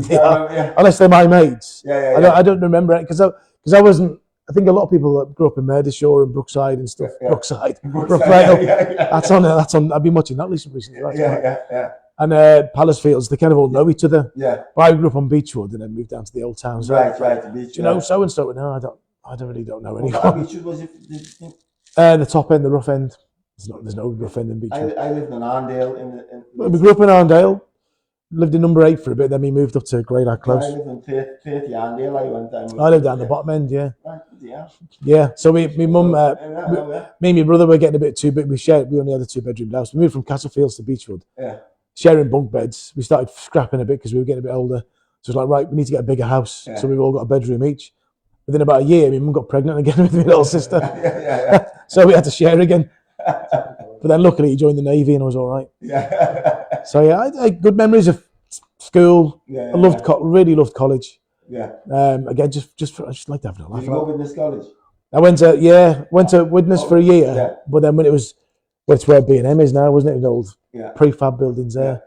Unless they're my mates. I don't remember it because I wasn't. I think a lot of people that grew up in Meardeshore and Brookside and stuff. Brookside. That's on. I've been watching that recently. And Palacefields, they kind of all know each other. But I grew up on Beechwood and then moved down to the old town. So, Right. The beach. Do you know so and so? No, I really don't know anyone. What Beechwood was it? The top end, the rough end. There's no rough end in Beechwood. I lived in Arndale. We grew up in Arndale. Lived in number 8 for a bit, then we moved up to Greylag Close. I lived in 30 Arndale. I lived down the bottom end, yeah. Right, Yeah, so my mum, me and my brother were getting a bit too big. We only had a 2-bedroom house. We moved from Castlefields to Beechwood. Sharing bunk beds. We started scrapping a bit because we were getting a bit older. So it was like, right, we need to get a bigger house. So we've all got a bedroom each. Within about a year, my mum got pregnant again with my little sister. So we had to share again. But then luckily he joined the Navy and I was all right. So yeah, I had good memories of school. I really loved college. Again, I just liked having a laugh. Did you go to Widnes College? I went to Widnes for a year, but then when it's where B&M is now, wasn't it? An old prefab buildings there.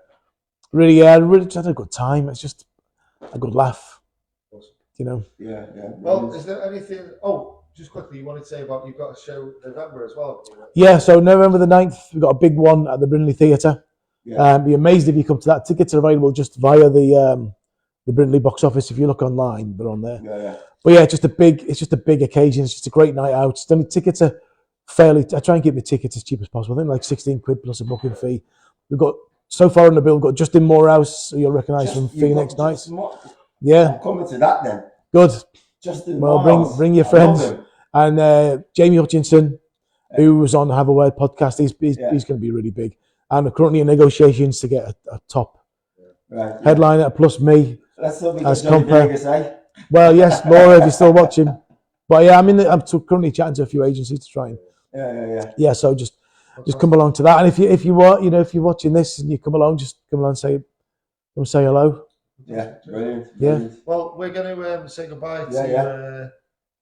Really, I really just had a good time. It's just a good laugh. Well, is there anything? Oh, just quickly, you wanted to say about you've got a show in November as well. Yeah, so November the 9th, we've got a big one at the Brindley Theatre. Be amazed if you come to that. Tickets are available just via the the Brindley box office. If you look online, they're on there. Yeah. But yeah, it's just a big occasion. It's just a great night out. The tickets are fairly. I try and keep the tickets as cheap as possible. I think like 16 quid plus a booking fee. We've got so far on the bill. We've got Justin Morehouse, who you'll recognise from Phoenix Nights. Yeah, I'm coming to that then. good. Justin Well, Morehouse. bring your I friends. love him. And Jamie Hutchinson, who was on Have a Word podcast, he's going to be really big. And we're currently in negotiations to get a top headliner plus me Let's hope we as get Johnny compare. Vegas, eh? Well, yes, Laura, if you're still watching. But yeah, I'm currently chatting to a few agencies to try and. Yeah. So just come along to that, and if you want, if you're watching this and you come along, just come along and say hello. Yeah, brilliant. Yeah. Well, we're going to say goodbye to.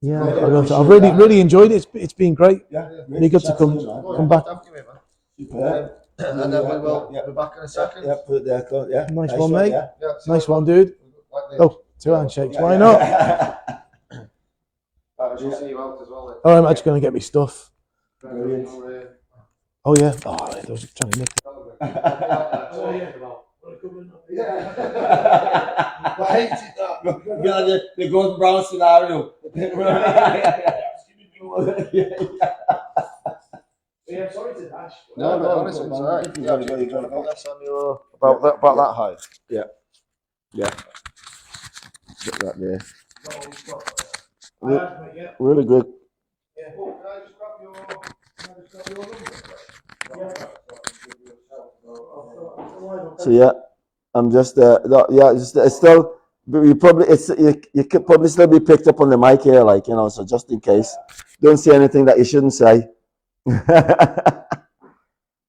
I've really enjoyed it. It's been great. Yeah, really good to come back. And then we will be back in a second. Yeah, put it there. Yeah. Nice one, mate. Yeah. Nice one, dude. Oh, 2 handshakes. Why not? I shall see you out as well. Oh, I'm actually going to get me stuff. Brilliant. Oh yeah. Oh, I was trying to nick it. I hated that. The Gordon Brown scenario. Yeah, sorry to dash. No, honestly, it's alright. You gotta go. About that height. Yeah. Get that there. Really good. Oh, can I just grab your number? So yeah, I'm just it's still. You probably you could probably still be picked up on the mic here, so just in case, don't say anything that you shouldn't say.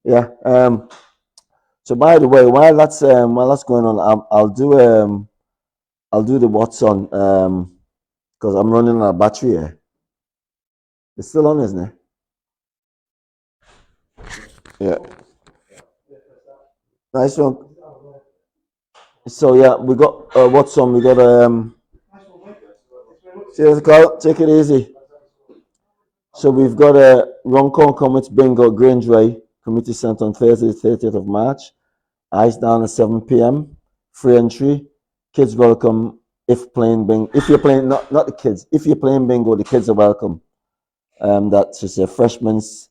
Yeah. So by the way, while that's going on, I'll do the what's on because I'm running out of battery here. It's still on, isn't it? Yeah. Nice one. So yeah, we got what's on. We got cheers, Carl. Take it easy. So we've got a Runcorn Comets Bingo Grangeway Community Centre on Thursday, the 30th of March. Ice down at 7 p.m. Free entry. Kids welcome. If you're playing not the kids. If you're playing bingo, the kids are welcome. That's just refreshments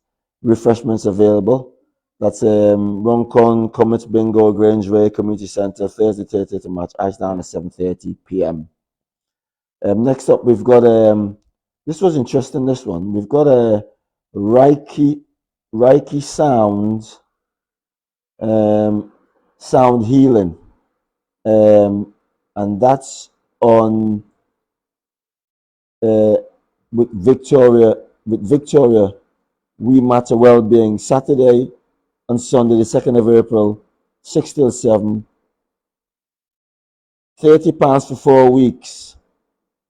available. That's Runcorn Comets Bingo Grangeway Community Centre Thursday, 30th of March. Ice down at 7:30 p.m. Next up, we've got this was interesting. This one we've got a Reiki sound healing, and that's on with Victoria. We Matter Wellbeing Saturday and Sunday, the 2nd of April, 6 till 7. £30 for 4 weeks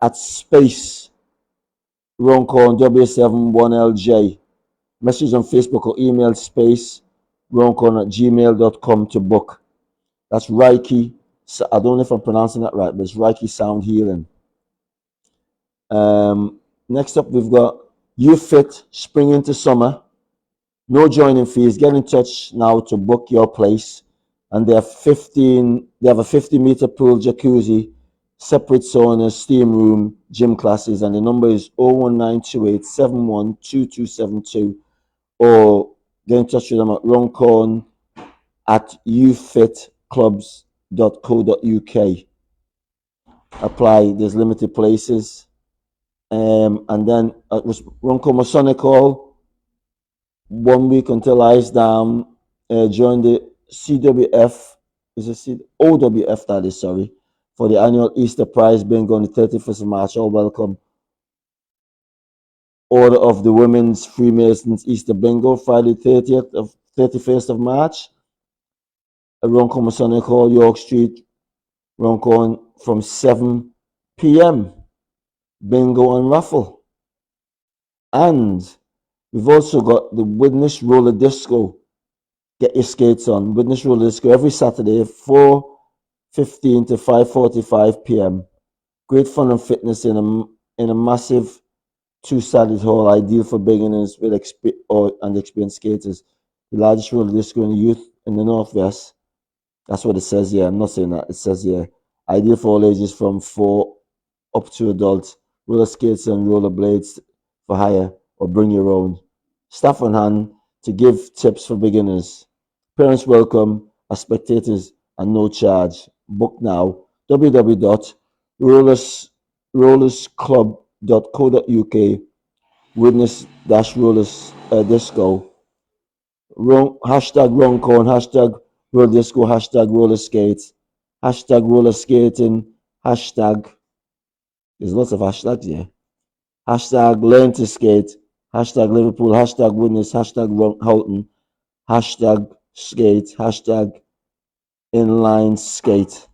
at Space Runcorn W71LJ. Message on Facebook or email spaceruncorn@gmail.com to book. That's Reiki. I don't know if I'm pronouncing that right, but it's Reiki Sound Healing. Next up, we've got You Fit Spring into Summer. No joining fees. Get in touch now to book your place. And they have a 50-meter pool, jacuzzi, separate sauna, steam room, gym classes, and the number is 01928712272, or get in touch with them at runcorn@youfitclubs.co.uk. Apply. There's limited places. And then at Runcorn Masonic Hall, 1 week until ice down. Join the CWF, OWF that is, sorry, for the annual Easter Prize Bingo on the 31st of March. All welcome. Order of the Women's Freemasons Easter Bingo, Friday 31st of March. At Runcorn Masonic Hall, York Street, Runcorn, from 7 p.m. Bingo and raffle. And we've also got the Witness Roller Disco. Get your skates on. Witness Roller Disco every Saturday, 4:15 to 5:45 p.m. Great fun and fitness in a massive two-sided hall, ideal for beginners and experienced skaters. The largest roller disco in the Northwest. That's what it says here. I'm not saying that. It says here Ideal for all ages from 4 up to adult. Roller skates and roller blades for hire or bring your own. Staff on hand to give tips for beginners. Parents welcome as spectators and no charge. Book now. www.rollersclub.co.uk. Witness dash rollers disco. Hashtag Runcorn, hashtag roller disco, hashtag roller skates, hashtag roller skating, hashtag, there's lots of hashtags here. Hashtag learn to skate, hashtag Liverpool, hashtag witness, hashtag Houghton, hashtag skate, hashtag inline skate.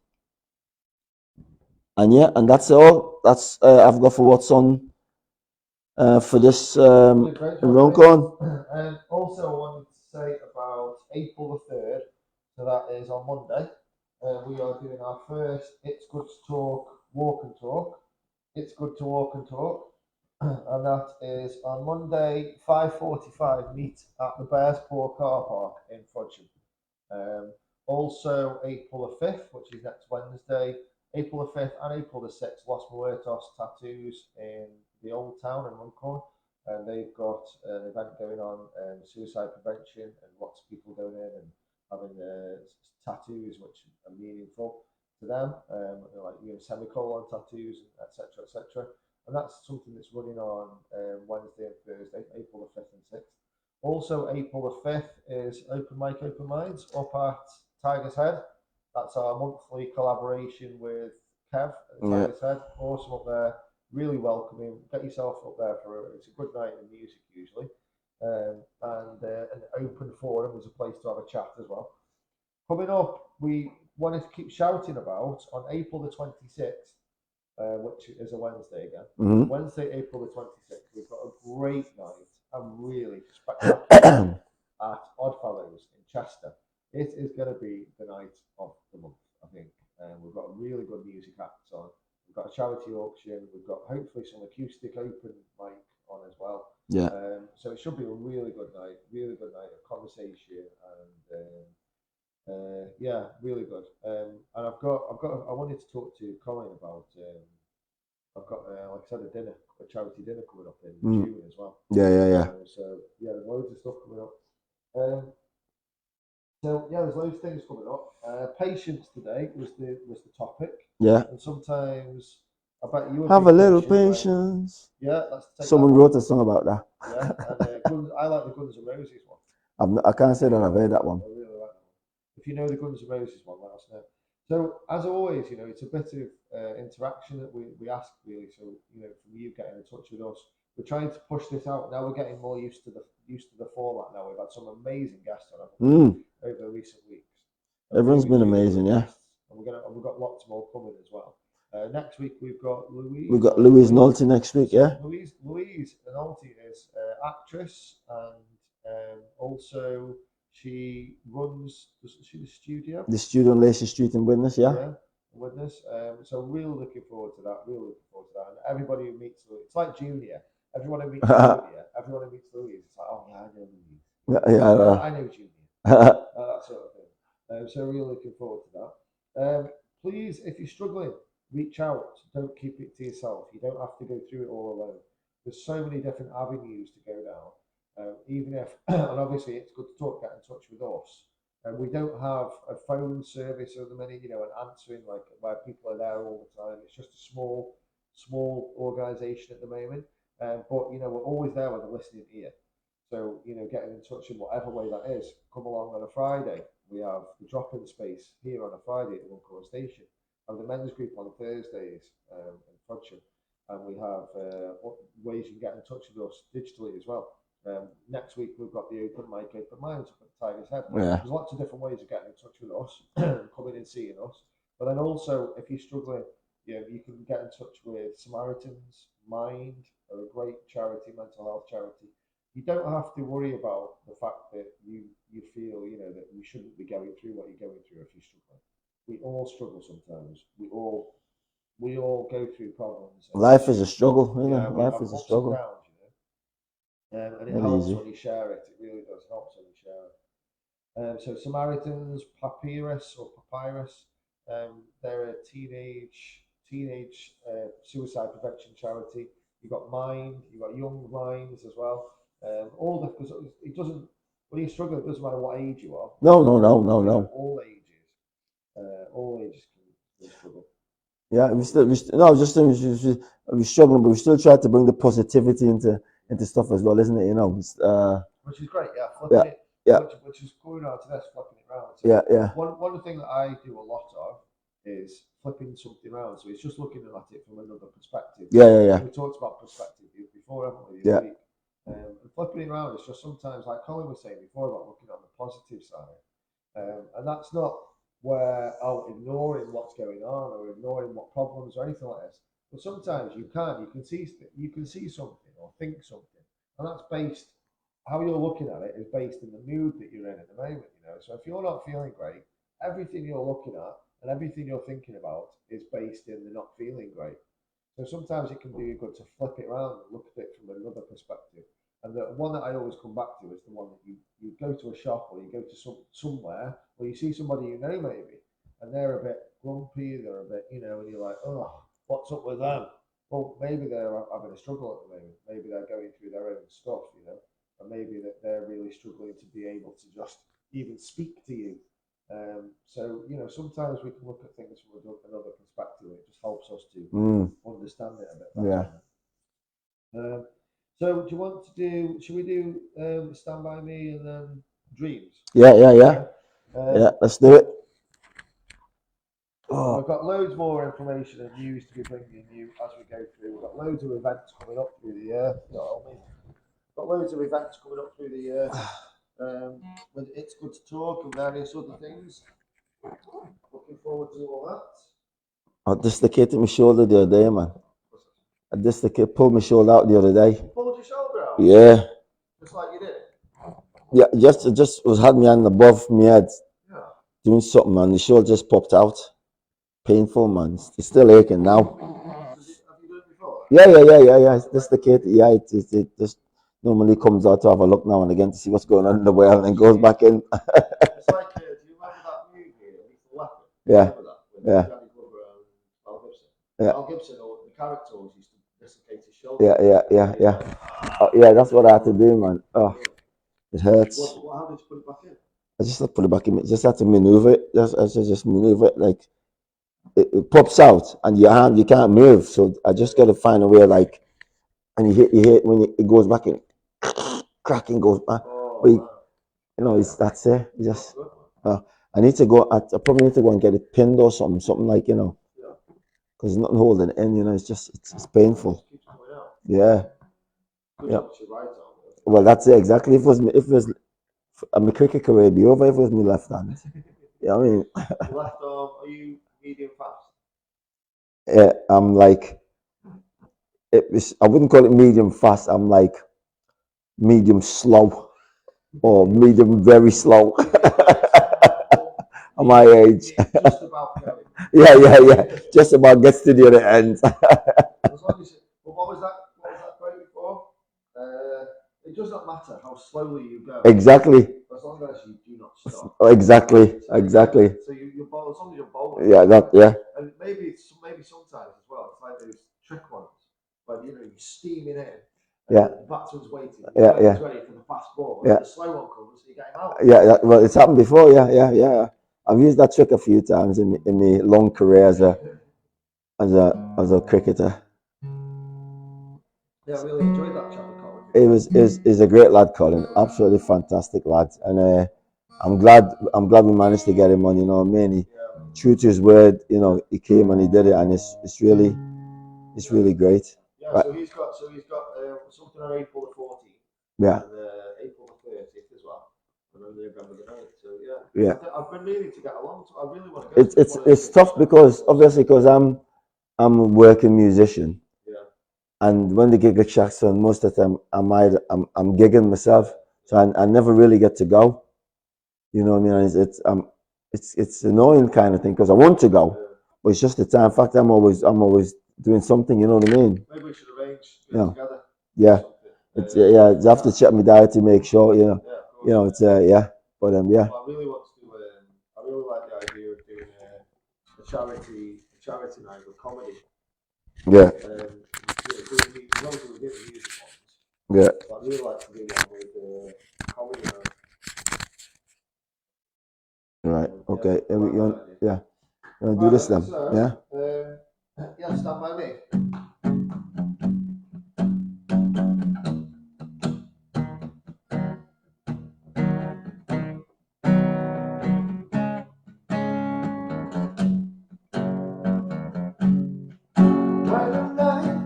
And yeah, and that's all. That's I've got for what's on for this Runcorn. And also, I wanted to say about April the 3rd, so that is on Monday. We are doing our first It's Good to Talk Walk and Talk. It's Good to Walk and Talk, and that is on Monday, 5:45. Meet at the Bearspaw Car Park in Frodsham. Also, April the 5th, which is next Wednesday, April the 5th and April the 6th, Los Muertos Tattoos in the Old Town in Runcorn. And they've got an event going on, suicide prevention, and lots of people going in and having tattoos which are meaningful to them, like semicolon tattoos, etc., etc. And that's something that's running on Wednesday and Thursday, April the 5th and 6th. Also, April the 5th is Open Mic Open Minds up at Tiger's Head. That's our monthly collaboration with Kev at Tiger's Head. Awesome up there. Really welcoming. Get yourself up there it's a good night of music usually, and an open forum. There's a place to have a chat as well. Coming up, we wanted to keep shouting about on April the 26th, which is a Wednesday again. Mhm. Wednesday, April the 26th. We've got a great night and really spectacular at Oddfellows in Chester. It is going to be the night of the month, I think. We've got really good music acts on. We've got a charity auction. We've got hopefully some acoustic open mic on as well. Yeah. So it should be a really good night of conversation and yeah, really good. And I wanted to talk to Colin about. I've got like I said, a charity dinner coming up in June as well. Yeah. So yeah, there's loads of stuff coming up. So yeah, there's loads of things coming up. Patience today was the topic. Yeah. And sometimes I bet you would have be a little patient, patience. right? Yeah, let's take Someone wrote a song about that. Yeah, and I like the Guns N' Roses one. I can't say that I've heard that one. I really like that one. If you know the Guns N' Roses one, let us know. So as always, it's a bit of interaction that we ask really. So from you getting in touch with us, we're trying to push this out. Now we're getting more used to the format. Now we've had some amazing guests on over recent weeks. Everyone's been amazing, yeah. And we've got lots more coming as well. Next week we've got Louise. We've got Louise Nolte next week, yeah. Louise Nolte is actress, and also she runs the studio. The studio on Lacey Street in Widnes, yeah. Yeah, Widnes. So really looking forward to that. And everybody who meets Louise, it's like Junior. Everyone who meets Junior, everyone who meets Louise, it's like, oh yeah, I know Louise. I know Junior. That sort of thing. So really looking forward to that. Please, if you're struggling, reach out. Don't keep it to yourself. You don't have to go through it all alone. There's so many different avenues to go down. Even if, and obviously it's good to talk, get in touch with us. We don't have a phone service at the minute, and answering like where people are there all the time. It's just a small organisation at the moment. But we're always there with a listening ear. So getting in touch in whatever way that is. Come along on a Friday. We have the drop-in space here on a Friday at the Runcorn Station. And the men's group on Thursdays in Frodsham. And we have ways you can get in touch with us digitally as well. Next week we've got the Open Mic Open Minds up at Tiger's Head. Yeah. There's lots of different ways of getting in touch with us, coming and seeing us. But then also, if you're struggling, you can get in touch with Samaritan's Mind, are a great charity, mental health charity. You don't have to worry about the fact that you feel that you shouldn't be going through what you're going through if you're struggling. We all struggle sometimes. We all go through problems. Life is a struggle, life is a ups struggle. and downs, and it Not helps easy. when you share it. It really does help when you share it. So Samaritans, Papyrus, They're a teenage suicide prevention charity. You've got Mind, you've got Young Minds as well. All the because it doesn't when you struggle, it doesn't matter what age you are. No. All ages can struggle. Yeah, we struggling, but we still try to bring the positivity into stuff as well, isn't it? You know, Which is great, yeah. Yeah, yeah. Which is going on to this, flipping it around. So yeah. One of the things that I do a lot of is flipping something around. So it's just looking at it from another perspective. Yeah. We talked about perspective before, haven't we? Yeah. And flipping it around is just sometimes, like Colin was saying before, about looking on the positive side. And that's not where ignoring what's going on or ignoring what problems or anything like this. But sometimes you can see something or think something, and that's based. How you're looking at it is based in the mood that you're in at the moment. So if you're not feeling great, everything you're looking at and everything you're thinking about is based in the not feeling great. So sometimes it can do you good to flip it around and look at it from another perspective. And the one that I always come back to is the one that you go to a shop or you go to somewhere where you see somebody maybe, and they're a bit grumpy, they're a bit, and you're like, oh, what's up with them? Well, maybe they're having a struggle at the moment. Maybe they're going through their own stuff, and maybe that they're really struggling to be able to just even speak to you. So sometimes we can look at things from another perspective. It just helps us to understand it a bit better. Yeah. So do you want to do? Should we do Stand By Me and then Dreams? Yeah. Let's do it. We've got loads more information and news to be bringing you as we go through. We've got loads of events coming up through the year. Got loads of events coming up through the year. With It's Good to Talk and various other things. Looking forward to all that. I dislocated my shoulder the other day, man. Pulled my shoulder out the other day. Pulled your shoulder out? Yeah. Just like you did? Yeah, just was had me hand above my head. Yeah. Doing something, man. The shoulder just popped out. Painful, man. It's still aching now. Have you done it before? Yeah. It's dislocated. Yeah, it just normally comes out to have a look now and again to see what's going on in the well and then goes back in. It's like, do you remember that movie, Lethal Weapon? Yeah. Yeah. Mel Gibson, or the character always used to dislocate his shoulder. Yeah, that's what I had to do, man. Oh, it hurts. How did you put it back in? I just had to put it back in. Just had to maneuver it. Just maneuver it. Like it pops out, and your hand you can't move. So I just got to find a way, like, and you hit when it goes back in, cracking goes back. But that's it. Just I need to go. I probably need to go and get it pinned or something like because nothing holding it in. It's painful. Yeah. Well, that's it exactly. If it was my cricket career would be over if it was my left hand. Yeah, I mean. Left arm. Are you medium fast? Yeah, I'm like. I wouldn't call it medium fast. I'm like medium slow, or medium very slow. At my age. Just about going. Yeah. Just about gets to the other end. As long as what was that quote before? It does not matter how slowly you go. Exactly. As long as you do not stop. Exactly. So you're as long as you're bowling. Yeah. And maybe sometimes as well, it's like those trick ones, where you're steaming in. Yeah. The batsman's waiting. Yeah. Ready for the fast ball. Yeah. The slow one comes, you get him out. Yeah. Well, it's happened before. Yeah. I've used that trick a few times in my long career as a cricketer. Yeah, I really enjoyed that chat with Colin. He's a great lad, Colin. Absolutely fantastic lad, and I'm glad we managed to get him on. You know what I mean? He, true to his word, he came and he did it, and it's really great. Yeah, right. So he's got something on April the 14th. Yeah. And April the 30th as well. And then November the 9th. So yeah. I've been meaning to get along. I really want to go. It's tough because I'm a working musician. Yeah. And when the Giggleshack's on, most of the time I'm gigging myself, so I never really get to go. You know what I mean? It's annoying kind of thing because I want to go, but it's just the time. In fact, I'm always doing something. You know what I mean? Maybe we should arrange together. Yeah. You have to check my diet to make sure. It's. But I really want to do. I really like the idea of doing charity night with comedy. Yeah. Doing relatively different music ones. Yeah. But I'd really like to do one with comedy night. Right. Okay. Yeah, You want, idea. You want to do this then? So, Yeah. yeah, stand by me. When the night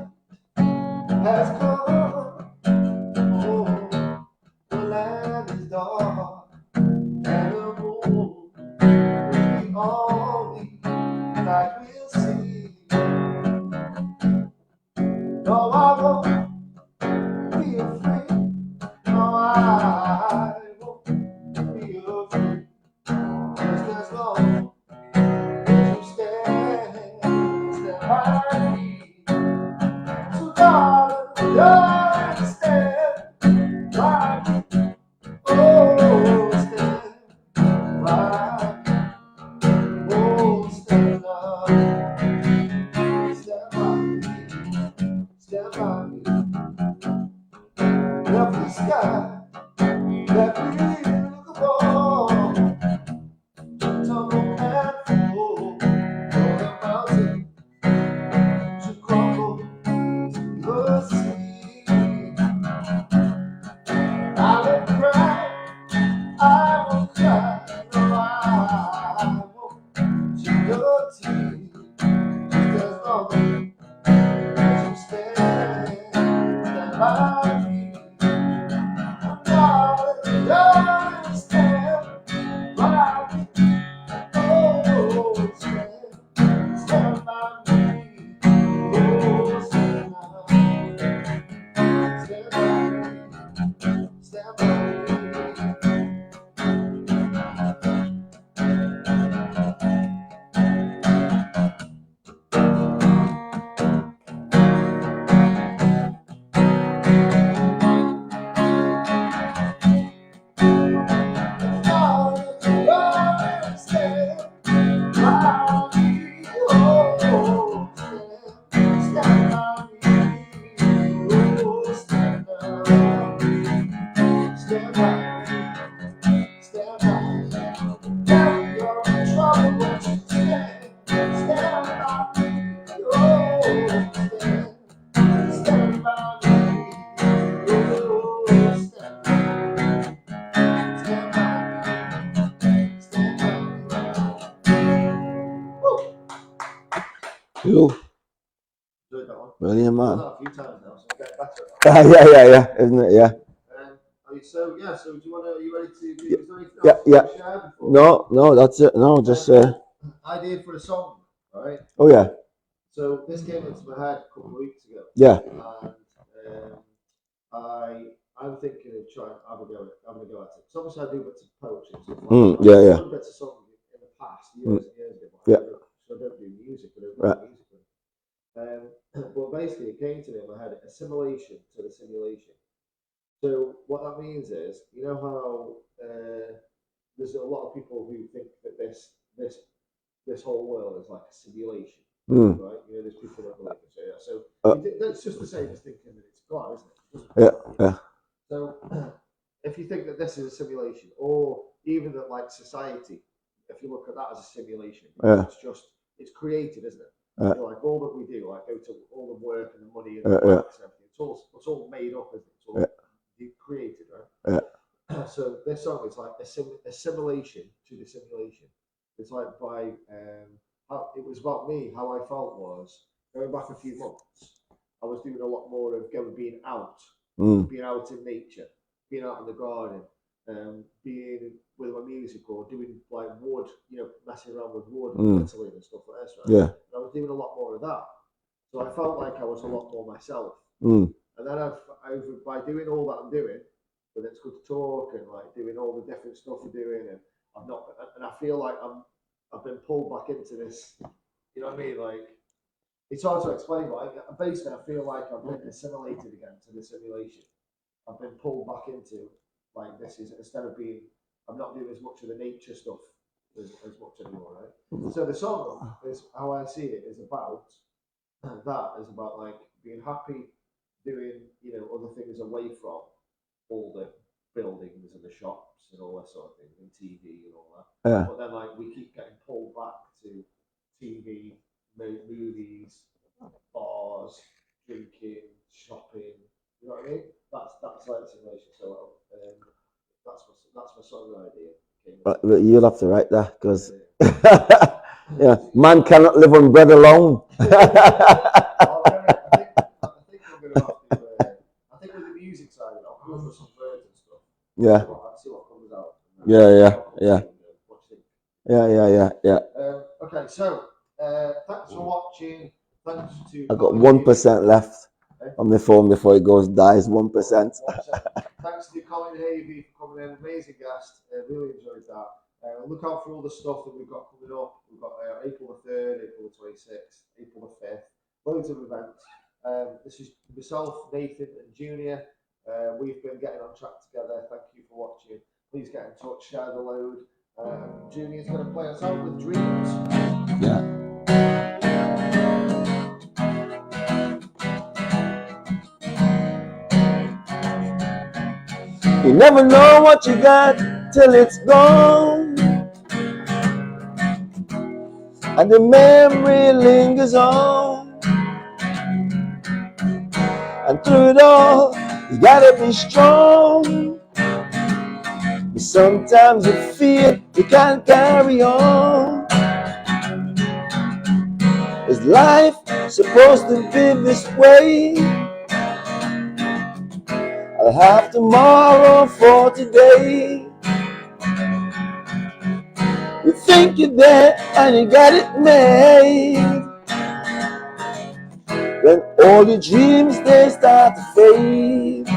has come, oh, the land is dark, and the moon will be only light we'll see. No, I won't be afraid. No, I won't be afraid. Just as long as you stand by me. So darling, darling, stand by me. Oh, stand by me. Oh, stand by me. Stand by me. Stand by me. Up the sky that we look upon, tumble and fall, for the mountain to crumble to the sea. I will cry, I will cry, no, I won't shed your tears, just as long as you stand by me. Darling, darling, stand by me. Oh, stand by me. Oh, stand by me. Stand by me. Stand by me. Darling, darling, stand by me. Oh, stand by me. Oh, stand by me. Stand by me. Stand by me. Now you're in trouble, but you stand by me. Oh, stand by me. Oh, stand by me. Stand by me. Stand by me. Woo! Cool. Enjoyed that one. Brilliant, I've man. done that a few times now, so I'm getting better at Yeah. Isn't it? Yeah. so yeah, so do you want to, are you ready to do, is there anything Yeah, else you want to share before? No, that's it. No, just Idea for a song, right? Oh yeah. So this came into my head a couple of weeks ago. Yeah. And I'm thinking of trying, having a go at it. So obviously I do bits of poetry and stuff like that. I've done bits of songs in the past, years and years ago. So I don't do music, I don't write music. But basically it came to me in my head, assimilation to the simulation. So what that means is, you know how there's a lot of people who think that this whole world is like a simulation, right? You know, there's people that believe it. So that's just the same as thinking that it's God, isn't it? Yeah. So if you think that this is a simulation, or even that like society, if you look at that as a simulation, it's created, isn't it? You know, like all that we do, like go to all the work and the money and the works and everything, it's all made up, isn't it? It's all created, right? Yeah. So this song is like assimilation to the simulation. It's like by how it was about me. How I felt was going back a few months. I was doing a lot more of being out in nature, being out in the garden, being with my music or doing like wood, you know, messing around with wood and whittling and stuff like this. Right? Yeah. And I was doing a lot more of that, so I felt like I was a lot more myself. And then by doing all that I'm doing, but it's good to talk and like doing all the different stuff we're doing, and I feel like I've been pulled back into this. You know what I mean? Like it's hard to explain, but basically I feel like I've been assimilated again to the simulation. I've been pulled back into like this is instead of being. I'm not doing as much of the nature stuff as much anymore, right? So the song is, how I see it, is about like being happy doing, you know, other things away from all the buildings and the shops and all that sort of thing, and TV and all that. Yeah. But then like we keep getting pulled back to TV, movies, bars, drinking, shopping. You know what I mean? That's like the situation. So that's my sort of idea. Right, but you'll have to write that because yeah, man cannot live on bread alone. I think we're going to have to. I think with the music side, I'll go for some words and stuff. Yeah. See what comes out. Yeah. Okay, so thanks for watching. Thanks to. I got 1% left on my phone before it dies. 1%. Thanks to Colin and Havey for coming in, amazing guest. Really enjoyed that. Look out for all the stuff that we've got coming up. We've got April the 3rd, April the 26th, April the 5th, loads of events. This is myself, Nathan, and Junior. We've been getting on track together. Thank you for watching. Please get in touch, share the load. Junior's going to play us out with Dreams. Yeah. You never know what you got till it's gone, and the memory lingers on. And through it all, you gotta be strong. But sometimes you feel you can't carry on. Is life supposed to be this way? I'll have tomorrow for today. You think you're there and you got it made, then all your dreams, they start to fade.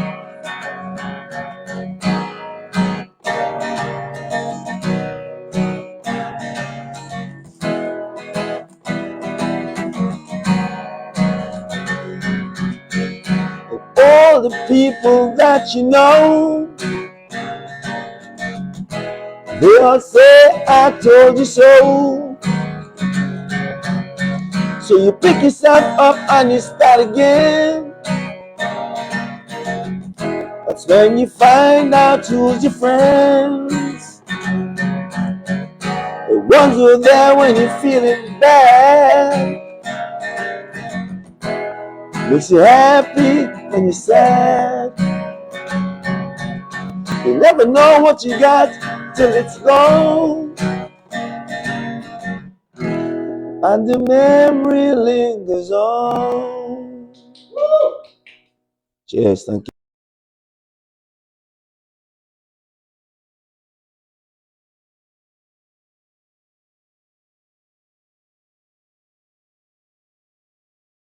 And all the people that you know, they all say I told you so. So you pick yourself up and you start again. That's when you find out who's your friends. The ones who are there when you're feeling bad. Makes you happy when you're sad. You never know what you got till it's gone, and the memory lingers on. Cheers, thank you.